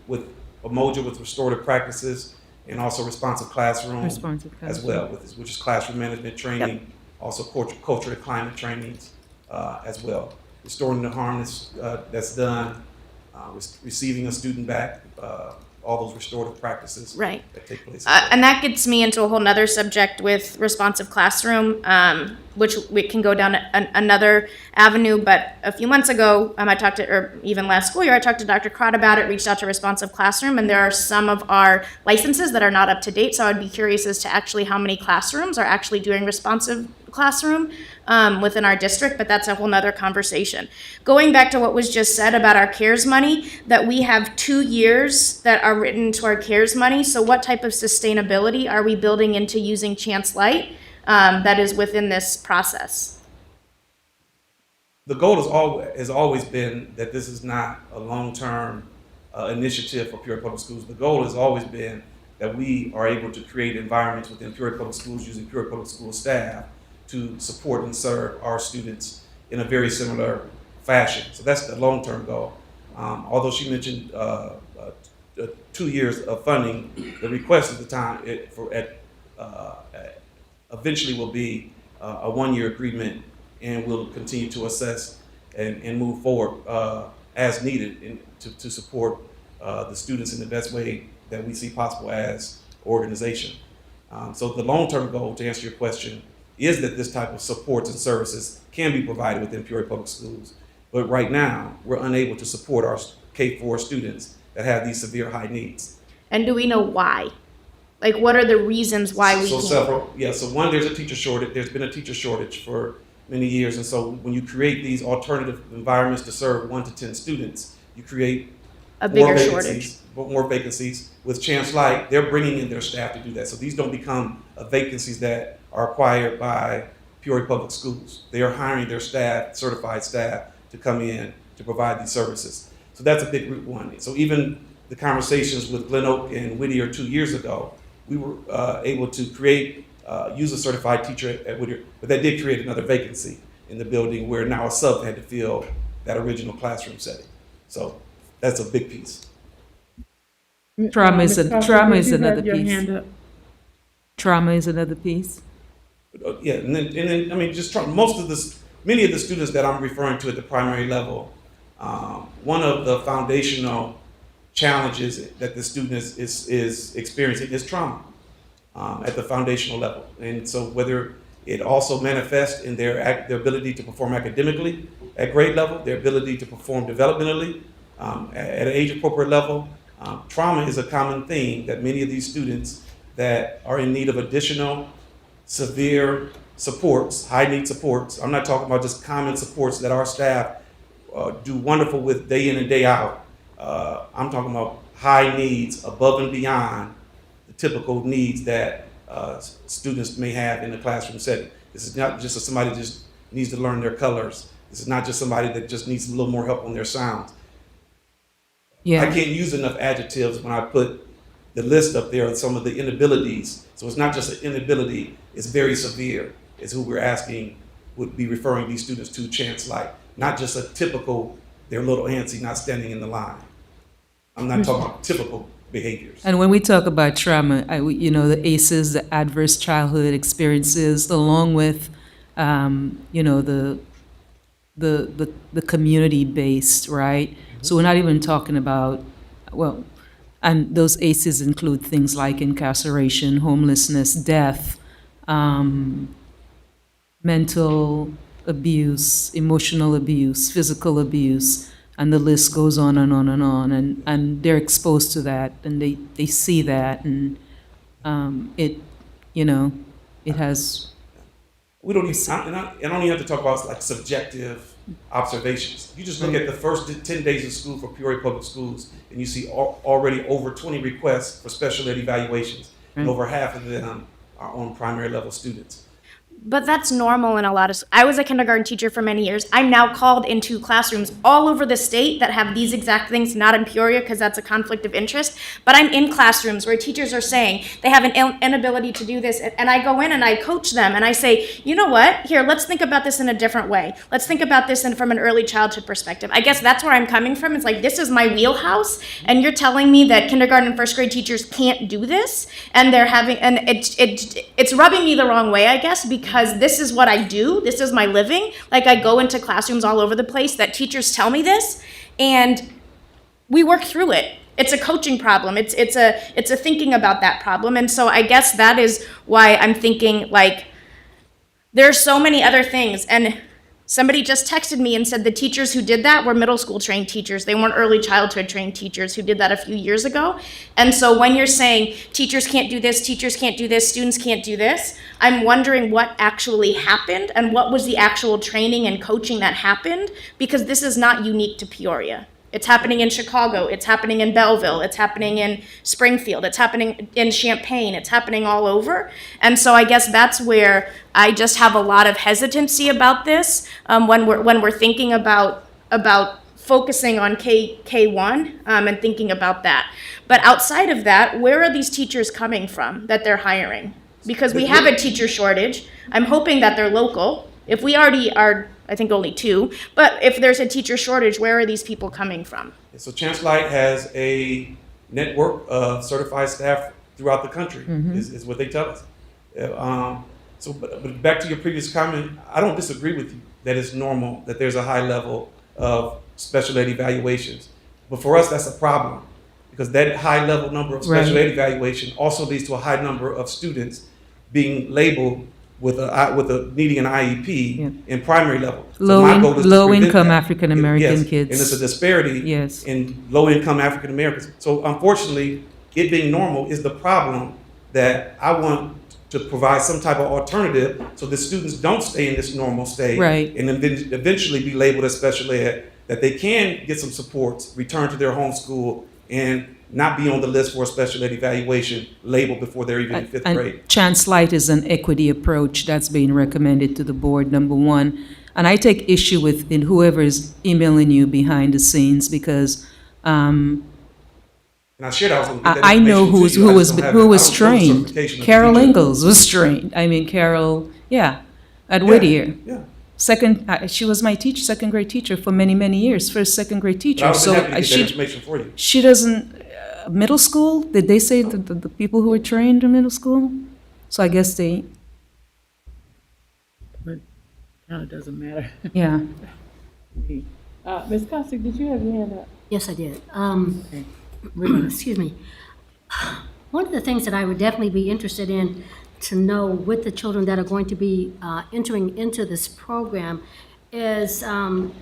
with a module with restorative practices and also responsive classroom, as well, which is classroom management training, also culture and climate trainings as well. Restoring the harm that's done, receiving a student back, all those restorative practices
Right.
that take place.
And that gets me into a whole nother subject with responsive classroom, which we can go down another avenue. But a few months ago, or even last school year, I talked to Dr. Crott about it, reached out to Responsive Classroom, and there are some of our licenses that are not up to date. So I'd be curious as to actually how many classrooms are actually doing responsive classroom within our district, but that's a whole nother conversation. Going back to what was just said about our CARES money, that we have 2 years that are written to our CARES money. So what type of sustainability are we building into using ChanceLight that is within this process?
The goal has always been that this is not a long-term initiative for Peoria Public Schools. The goal has always been that we are able to create environments within Peoria Public Schools using Peoria Public School staff to support and serve our students in a very similar fashion. So that's the long-term goal. Although she mentioned 2 years of funding, the request at the time eventually will be a 1-year agreement, and we'll continue to assess and move forward as needed to support the students in the best way that we see possible as an organization. So the long-term goal, to answer your question, is that this type of supports and services can be provided within Peoria Public Schools. But right now, we're unable to support our K-4 students that have these severe high needs.
And do we know why? Like, what are the reasons why we can't?
So one, there's a teacher shortage. There's been a teacher shortage for many years. And so when you create these alternative environments to serve 1 to 10 students, you create
a bigger shortage.
More vacancies. With ChanceLight, they're bringing in their staff to do that. So these don't become vacancies that are acquired by Peoria Public Schools. They are hiring their staff, certified staff, to come in to provide these services. So that's a big root one. So even the conversations with Glen Oak and Whittier 2 years ago, we were able to use a certified teacher at Whittier, but that did create another vacancy in the building where now a sub had to fill that original classroom setting. So that's a big piece.
Trauma is another
Your
piece.
hand up.
Trauma is another piece.
Yeah, and then I mean, many of the students that I'm referring to at the primary level, one of the foundational challenges that the student is experiencing is trauma at the foundational level. And so whether It also manifests in their ability to perform academically at grade level, their ability to perform developmentally at an age-appropriate level. Trauma is a common theme that many of these students that are in need of additional severe supports, high-need supports. I'm not talking about just common supports that our staff do wonderful with day in and day out. I'm talking about high needs above and beyond the typical needs that students may have in the classroom setting. This is not just somebody that just needs to learn their colors. This is not just somebody that just needs a little more help on their sounds.
Yeah.
I can't use enough adjectives when I put the list up there of some of the inabilities. So it's not just an inability, it's very severe, is who we're asking would be referring these students to ChanceLight. Not just a typical, they're a little antsy, not standing in the line. I'm not talking about typical behaviors.
And when we talk about trauma, the ACEs, the adverse childhood experiences, along with, the community-based, right? So we're not even talking about, and those ACEs include things like incarceration, homelessness, death, mental abuse, emotional abuse, physical abuse, and the list goes on and on and on. And they're exposed to that, and they see that, and it has.
We don't even, and I don't even have to talk about like subjective observations. You just look at the first 10 days of school for Peoria Public Schools, and you see already over 20 requests for special ed evaluations, and over half of them are on primary level students.
But that's normal in a lot of, I was a kindergarten teacher for many years. I'm now called into classrooms all over the state that have these exact things, not in Peoria because that's a conflict of interest, but I'm in classrooms where teachers are saying they have an inability to do this, and I go in and I coach them and I say, you know what, here, let's think about this in a different way. Let's think about this from an early childhood perspective. I guess that's where I'm coming from. It's like, this is my wheelhouse, and you're telling me that kindergarten and first grade teachers can't do this, and they're having, and it's rubbing me the wrong way, I guess, because this is what I do. This is my living. Like, I go into classrooms all over the place that teachers tell me this, and we work through it. It's a coaching problem. It's a thinking about that problem. And so I guess that is why I'm thinking, like, there's so many other things. And somebody just texted me and said the teachers who did that were middle school trained teachers. They weren't early childhood trained teachers who did that a few years ago. And so when you're saying teachers can't do this, teachers can't do this, students can't do this, I'm wondering what actually happened and what was the actual training and coaching that happened, because this is not unique to Peoria. It's happening in Chicago, it's happening in Belleville, it's happening in Springfield, it's happening in Champaign, it's happening all over. And so I guess that's where I just have a lot of hesitancy about this when we're thinking about focusing on K1 and thinking about that. But outside of that, where are these teachers coming from that they're hiring? Because we have a teacher shortage. I'm hoping that they're local. If we already are, I think only 2, but if there's a teacher shortage, where are these people coming from?
So ChanceLight has a network of certified staff throughout the country, is what they tell us. But back to your previous comment, I don't disagree with you that it's normal that there's a high level of special ed evaluations. But for us, that's a problem, because that high level number of special ed evaluation also leads to a high number of students being labeled with needing an IEP in primary level.
Low income African American kids.
And there's a disparity in low income African Americans. So unfortunately, it being normal is the problem that I want to provide some type of alternative so that students don't stay in this normal state and then eventually be labeled as special ed, that they can get some supports, return to their home school, and not be on the list for a special ed evaluation labeled before they're even in 5th grade.
ChanceLight is an equity approach that's being recommended to the board, number one. And I take issue with whoever is emailing you behind the scenes, because
and I shared I was going to get that
I know who was trained.
certification of
Carol
the teacher.
Ingalls was trained. I mean, Carol, at Whittier. She was my second grade teacher for many, many years, first, second grade teacher.
I would be happy to get that information for you.
She doesn't, middle school, did they say the people who were trained in middle school? So I guess they.
But kind of doesn't matter.
Yeah.
Ms. Costick, did you have your hand up?
Yes, I did. Excuse me. One of the things that I would definitely be interested in to know with the children that are going to be entering into this program is, and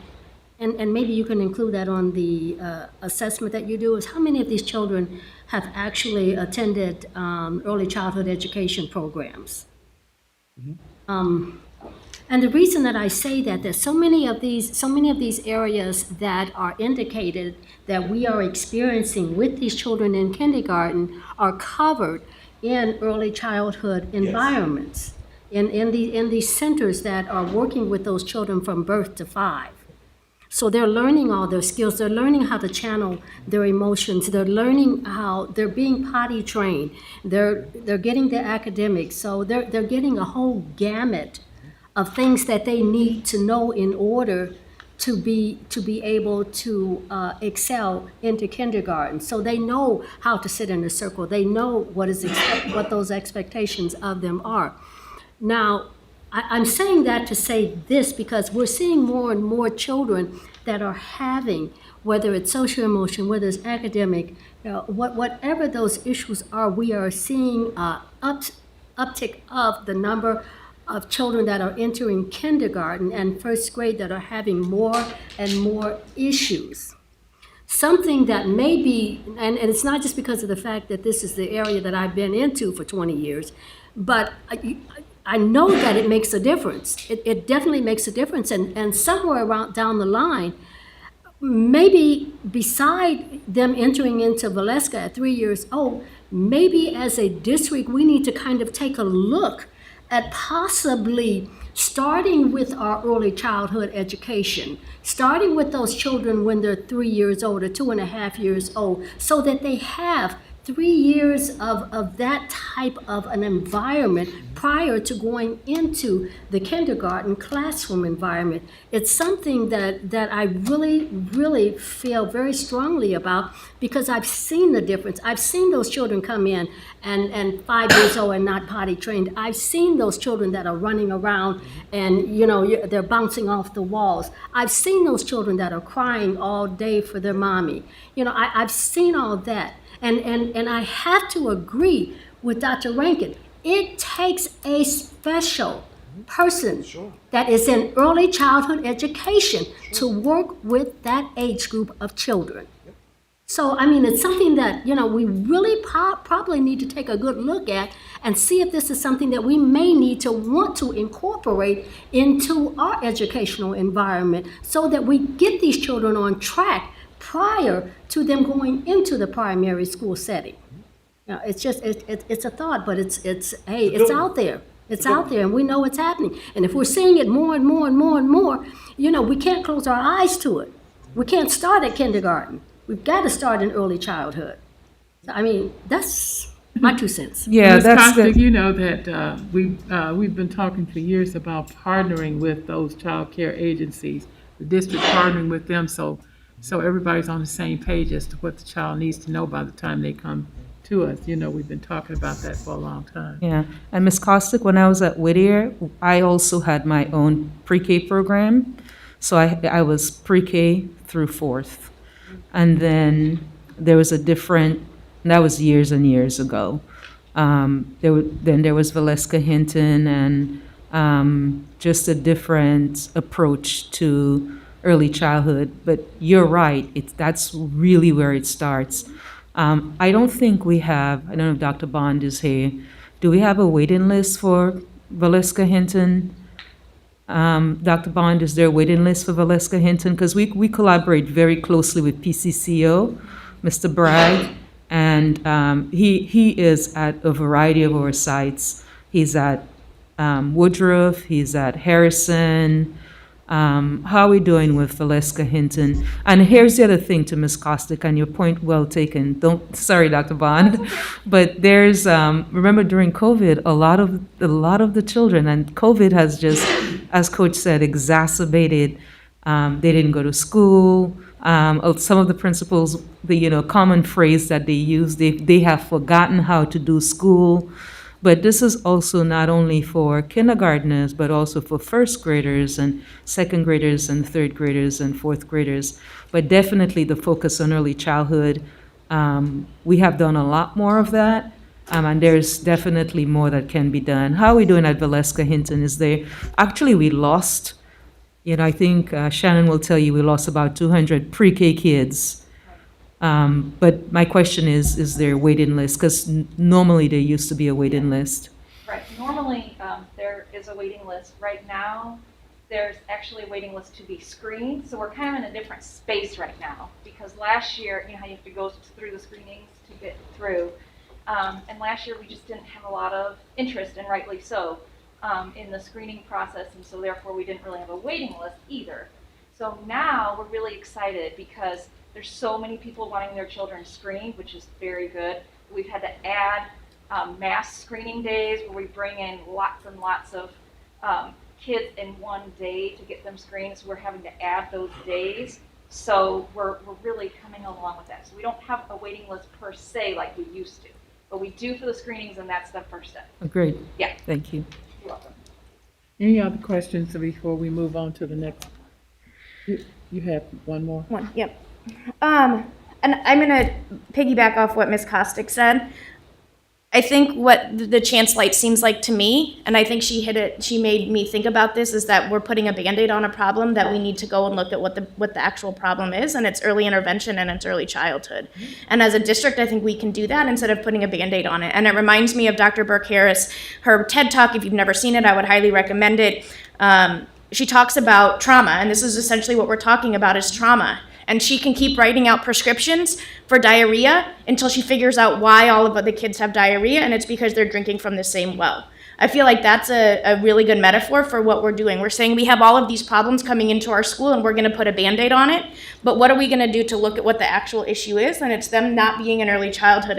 maybe you can include that on the assessment that you do, is how many of these children have actually attended early childhood education programs? And the reason that I say that, there's so many of these areas that are indicated that we are experiencing with these children in kindergarten are covered in early childhood environments, in these centers that are working with those children from birth to 5. So they're learning all their skills. They're learning how to channel their emotions. They're learning how they're being potty trained. They're getting their academics. So they're getting a whole gamut of things that they need to know in order to be able to excel into kindergarten. So they know how to sit in a circle. They know what those expectations of them are. Now, I'm saying that to say this because we're seeing more and more children that are having, whether it's social emotion, whether it's academic, whatever those issues are, we are seeing uptick of the number of children that are entering kindergarten and first grade that are having more and more issues. Something that may be, and it's not just because of the fact that this is the area that I've been into for 20 years, but I know that it makes a difference. It definitely makes a difference. And somewhere around down the line, maybe beside them entering into Valeska at 3 years old, maybe as a district, we need to kind of take a look at possibly starting with our early childhood education, starting with those children when they're 3 years old or 2.5 years old, so that they have 3 years of that type of an environment prior to going into the kindergarten classroom environment. It's something that I really, really feel very strongly about because I've seen the difference. I've seen those children come in and 5 years old and not potty trained. I've seen those children that are running around and, they're bouncing off the walls. I've seen those children that are crying all day for their mommy. I've seen all that. And I have to agree with Dr. Rankin. It takes a special person that is in early childhood education to work with that age group of children. So, it's something that, we really probably need to take a good look at and see if this is something that we may need to want to incorporate into our educational environment so that we get these children on track prior to them going into the primary school setting. It's just, it's a thought, but it's out there. It's out there, and we know it's happening. And if we're seeing it more and more and more and more, we can't close our eyes to it. We can't start at kindergarten. We've got to start in early childhood. That's my 2 cents.
Yeah,
Ms.
that's
Costick,
the,
you know that we've been talking for years about partnering with those child care agencies, the district partnering with them so everybody's on the same page as to what the child needs to know by the time they come to us. We've been talking about that for a long time.
Yeah, and Ms. Costick, when I was at Whittier, I also had my own pre-K program. So I was pre-K through 4th. And then there was that was years and years ago. Then there was Valeska Hinton and just a different approach to early childhood. But you're right, that's really where it starts. I don't think we have, I don't know if Dr. Bond is here, do we have a waiting list for Valeska Hinton? Dr. Bond, is there a waiting list for Valeska Hinton? Because we collaborate very closely with PCCO, Mr. Bragg, and he is at a variety of our sites. He's at Woodruff, he's at Harrison. How are we doing with Valeska Hinton? And here's the other thing to Ms. Costick, and your point well taken. Sorry, Dr. Bond, but there's remember during COVID, a lot of the children, and COVID has just, as Coach said, exacerbated. They didn't go to school. Some of the principals, the common phrase that they use, they have forgotten how to do school. But this is also not only for kindergartners, but also for first graders and second graders and third graders and fourth graders. But definitely the focus on early childhood, we have done a lot more of that. And there's definitely more that can be done. How are we doing at Valeska Hinton? Actually, we lost, I think Shannon will tell you we lost about 200 pre-K kids. But my question is there a waiting list? Because normally there used to be a waiting list.
Right, normally, there is a waiting list. Right now, there's actually a waiting list to be screened, so we're kind of in a different space right now, because last year, you know how you have to go through the screenings to get through, and last year we just didn't have a lot of interest, and rightly so, in the screening process, and so therefore we didn't really have a waiting list either. So now we're really excited because there's so many people wanting their children screened, which is very good. We've had to add mass screening days where we bring in lots and lots of kids in one day to get them screened. So we're having to add those days. So we're really coming along with that. So we don't have a waiting list per se like we used to, but we do for the screenings, and that's the first step.
Great.
Yeah.
Thank you.
You're welcome.
Any other questions before we move on to the next? You have one more?
One, yep. And I'm gonna piggyback off what Ms. Costick said. I think what the ChanceLight seems like to me, and I think she made me think about this, is that we're putting a Band-Aid on a problem that we need to go and look at what the actual problem is, and it's early intervention and it's early childhood. And as a district, I think we can do that instead of putting a Band-Aid on it. And it reminds me of Dr. Burke Harris, her TED Talk. If you've never seen it, I would highly recommend it. She talks about trauma, and this is essentially what we're talking about is trauma. And she can keep writing out prescriptions for diarrhea until she figures out why all of the kids have diarrhea, and it's because they're drinking from the same well. I feel like that's a really good metaphor for what we're doing. We're saying we have all of these problems coming into our school and we're gonna put a Band-Aid on it, but what are we gonna do to look at what the actual issue is? And it's them not being in early childhood.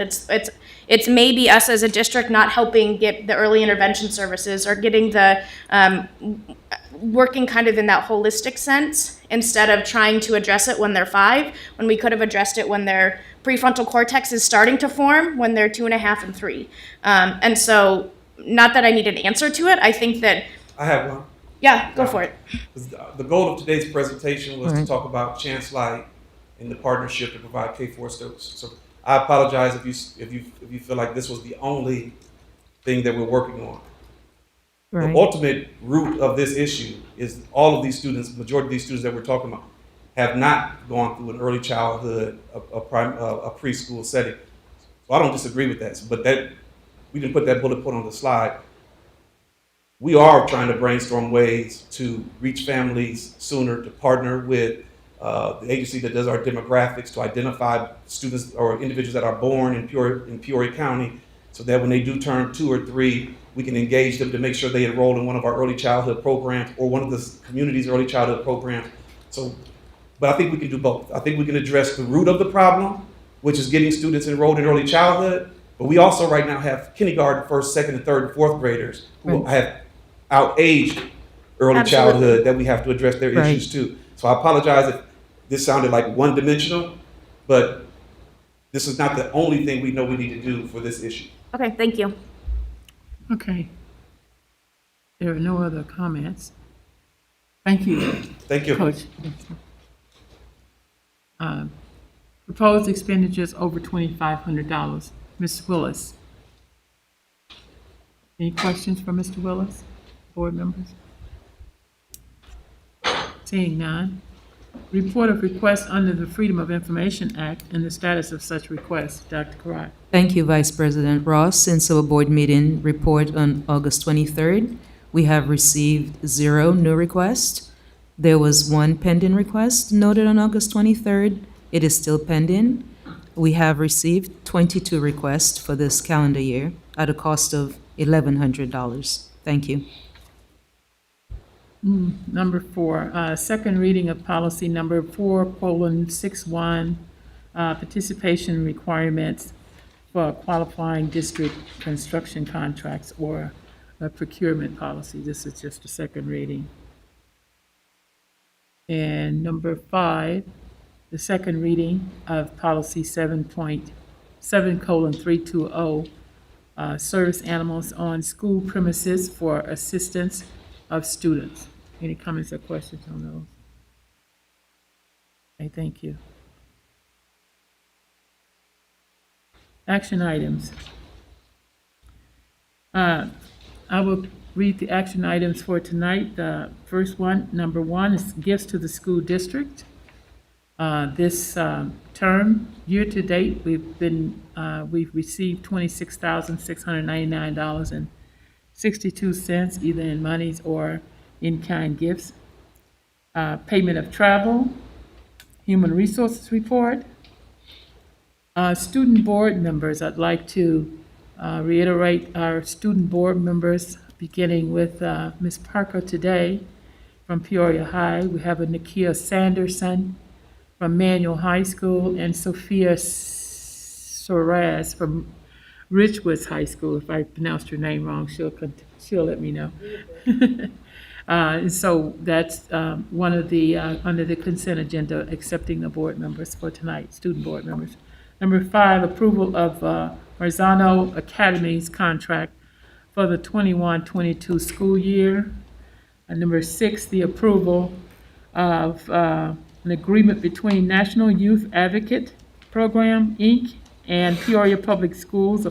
It's maybe us as a district not helping get the early intervention services or getting the, working kind of in that holistic sense instead of trying to address it when they're 5, when we could have addressed it when their prefrontal cortex is starting to form, when they're 2.5 and 3. And so, not that I need an answer to it, I think that...
I have one.
Yeah, go for it.
The goal of today's presentation was to talk about ChanceLight and the partnership to provide K-4 students. So I apologize if you feel like this was the only thing that we're working on.
Right.
The ultimate root of this issue is all of these students, majority of these students that we're talking about, have not gone through an early childhood, a preschool setting. So I don't disagree with that, but we didn't put that bullet point on the slide. We are trying to brainstorm ways to reach families sooner, to partner with the agency that does our demographics, to identify students or individuals that are born in Peoria County, so that when they do turn 2 or 3, we can engage them to make sure they enroll in one of our early childhood programs or one of the community's early childhood programs. So, but I think we can do both. I think we can address the root of the problem, which is getting students enrolled in early childhood, but we also right now have kindergarten, 1st, 2nd, and 3rd, and 4th graders who have out-aged early childhood that we have to address their issues too. So I apologize if this sounded like one-dimensional, but this is not the only thing we know we need to do for this issue.
Okay, thank you.
Okay. There are no other comments. Thank you.
Thank you.
Coach. Proposed expenditures over $2,500. Ms. Willis. Any questions for Mr. Willis, board members? Seeing none. Report of request under the Freedom of Information Act and the status of such requests. Dr. Karat.
Thank you, Vice President Ross. Since our board meeting report on August 23rd, we have received 0 new requests. There was 1 pending request noted on August 23rd. It is still pending. We have received 22 requests for this calendar year at a cost of $1,100. Thank you.
Number 4, second reading of policy number 4:61, participation requirements for qualifying district construction contracts or a procurement policy. This is just a second reading. And number 5, the second reading of policy 7.7:320, service animals on school premises for assistance of students. Any comments or questions on those? Okay, thank you. Action items. I will read the action items for tonight. The first one, number one, is gifts to the school district. This term, year to date, we've received $26,699.62, either in monies or in-kind gifts. Payment of travel, human resources report. Student board members, I'd like to reiterate our student board members, beginning with Ms. Parker today from Peoria High. We have a Nakia Sanderson from Manual High School, and Sophia Soares from Richwoods High School. If I pronounced her name wrong, she'll let me know. So that's one of the, under the consent agenda, accepting the board members for tonight, student board members. Number 5, approval of Marzano Academy's contract for the 21-22 school year. And number 6, the approval of an agreement between National Youth Advocate Program, Inc. and Peoria Public Schools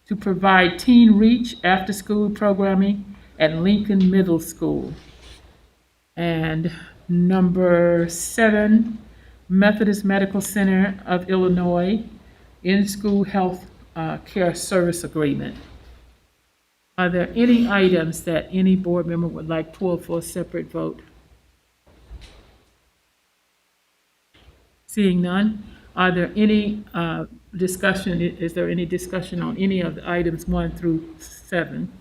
to provide teen reach after-school programming at Lincoln Middle School. And number 7, Methodist Medical Center of Illinois in-school health care service agreement. Are there any items that any board member would like pulled for a separate vote? Seeing none, are there any discussion, is there any discussion on any of the items 1 through 7?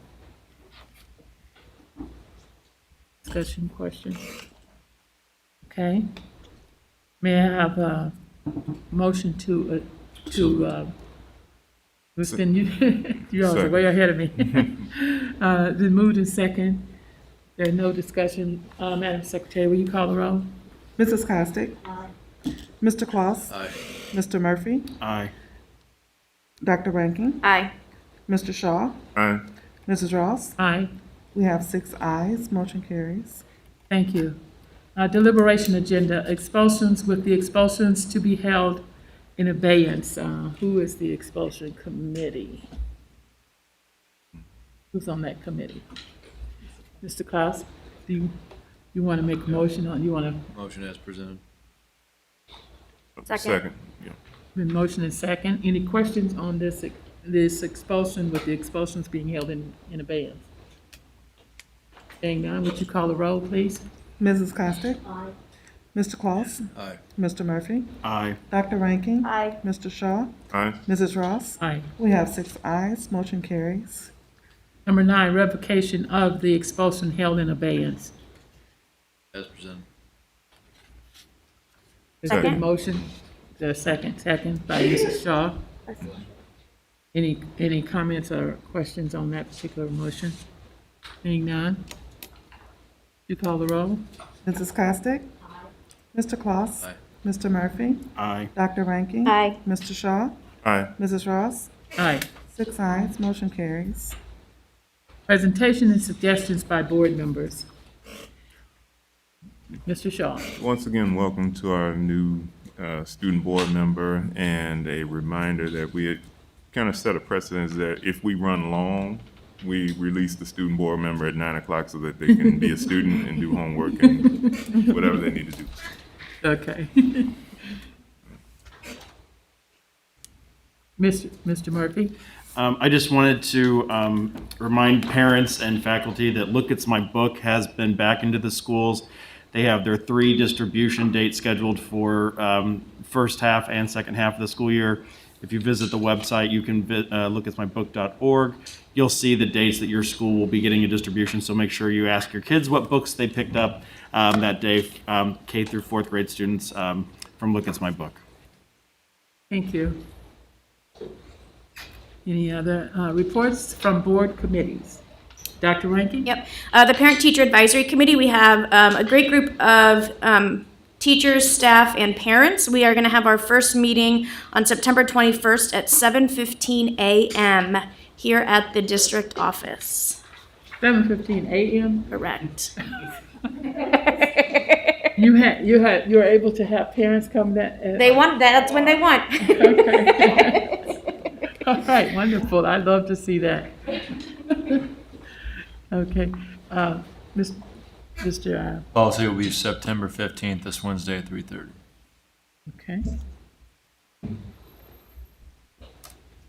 Discussion, question? Okay. May I have a motion to Then you all are way ahead of me. Then moved in second. There's no discussion. Madam Secretary, will you call the roll?
Mrs. Costick? Mr. Claus?
Aye.
Mr. Murphy?
Aye.
Dr. Rankin?
Aye.
Mr. Shaw?
Aye.
Mrs. Ross?
Aye.
We have 6 ayes, motion carries.
Thank you. Deliberation agenda, expulsions with the expulsions to be held in abeyance. Who is the expulsion committee? Who's on that committee? Mr. Klaus, do you want to make a motion on, you want to?
Motion as presented.
Second. Yeah.
Been motion and second. Any questions on this expulsion with the expulsions being held in abeyance? Seeing none, would you call the roll, please?
Mrs. Costick? Aye. Mr. Claus?
Aye.
Mr. Murphy?
Aye.
Dr. Rankin?
Aye.
Mr. Shaw?
Aye.
Mrs. Ross?
Aye.
We have 6 ayes, motion carries.
Number 9, revocation of the expulsion held in abeyance.
As presented.
Is there a
Second.
motion? The second by Mrs. Shaw. Any comments or questions on that particular motion? Seeing none? You call the roll?
Mrs. Costick? Mr. Claus?
Aye.
Mr. Murphy?
Aye.
Dr. Rankin?
Aye.
Mr. Shaw?
Aye.
Mrs. Ross?
Aye.
6 ayes, motion carries.
Presentation and suggestions by board members. Mr. Shaw.
Once again, welcome to our new student board member, and a reminder that we had kind of set a precedence that if we run long, we release the student board member at 9 o'clock so that they can be a student and do homework and whatever they need to do.
Okay. Mr. Murphy?
I just wanted to remind parents and faculty that Look It's My Book has been back into the schools. They have their 3 distribution dates scheduled for first half and second half of the school year. If you visit the website, you can lookatmybook.org. You'll see the dates that your school will be getting a distribution, so make sure you ask your kids what books they picked up that day, K through 4th grade students from Look It's My Book.
Thank you. Any other reports from board committees? Dr. Rankin?
Yep. The Parent Teacher Advisory Committee, we have a great group of teachers, staff, and parents. We are going to have our first meeting on September 21st at 7:15 a.m. here at the district office.
7:15 a.m.?
Correct.
You were able to have parents come that?
They want, that's when they want.
Okay. All right, wonderful. I'd love to see that. Okay, Mr.
Policy will be September 15th, this Wednesday at 3:30.
Okay,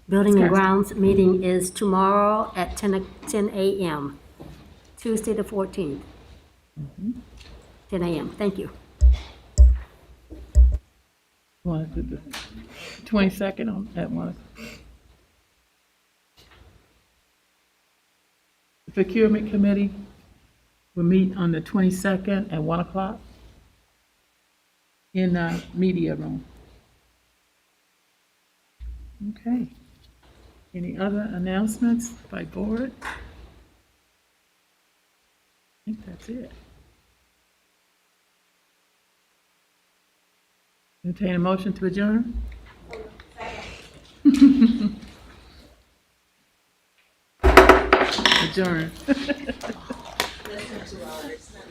Building and
Okay.
Grounds meeting is tomorrow at 10 a.m., Tuesday the 14th. 10 a.m., thank you.
want to do the 22nd at 1. The procurement committee will meet on the 22nd at 1 o'clock in the media room. Okay. Any other announcements by board? I think that's it. Entertain a motion to adjourn? Adjourn.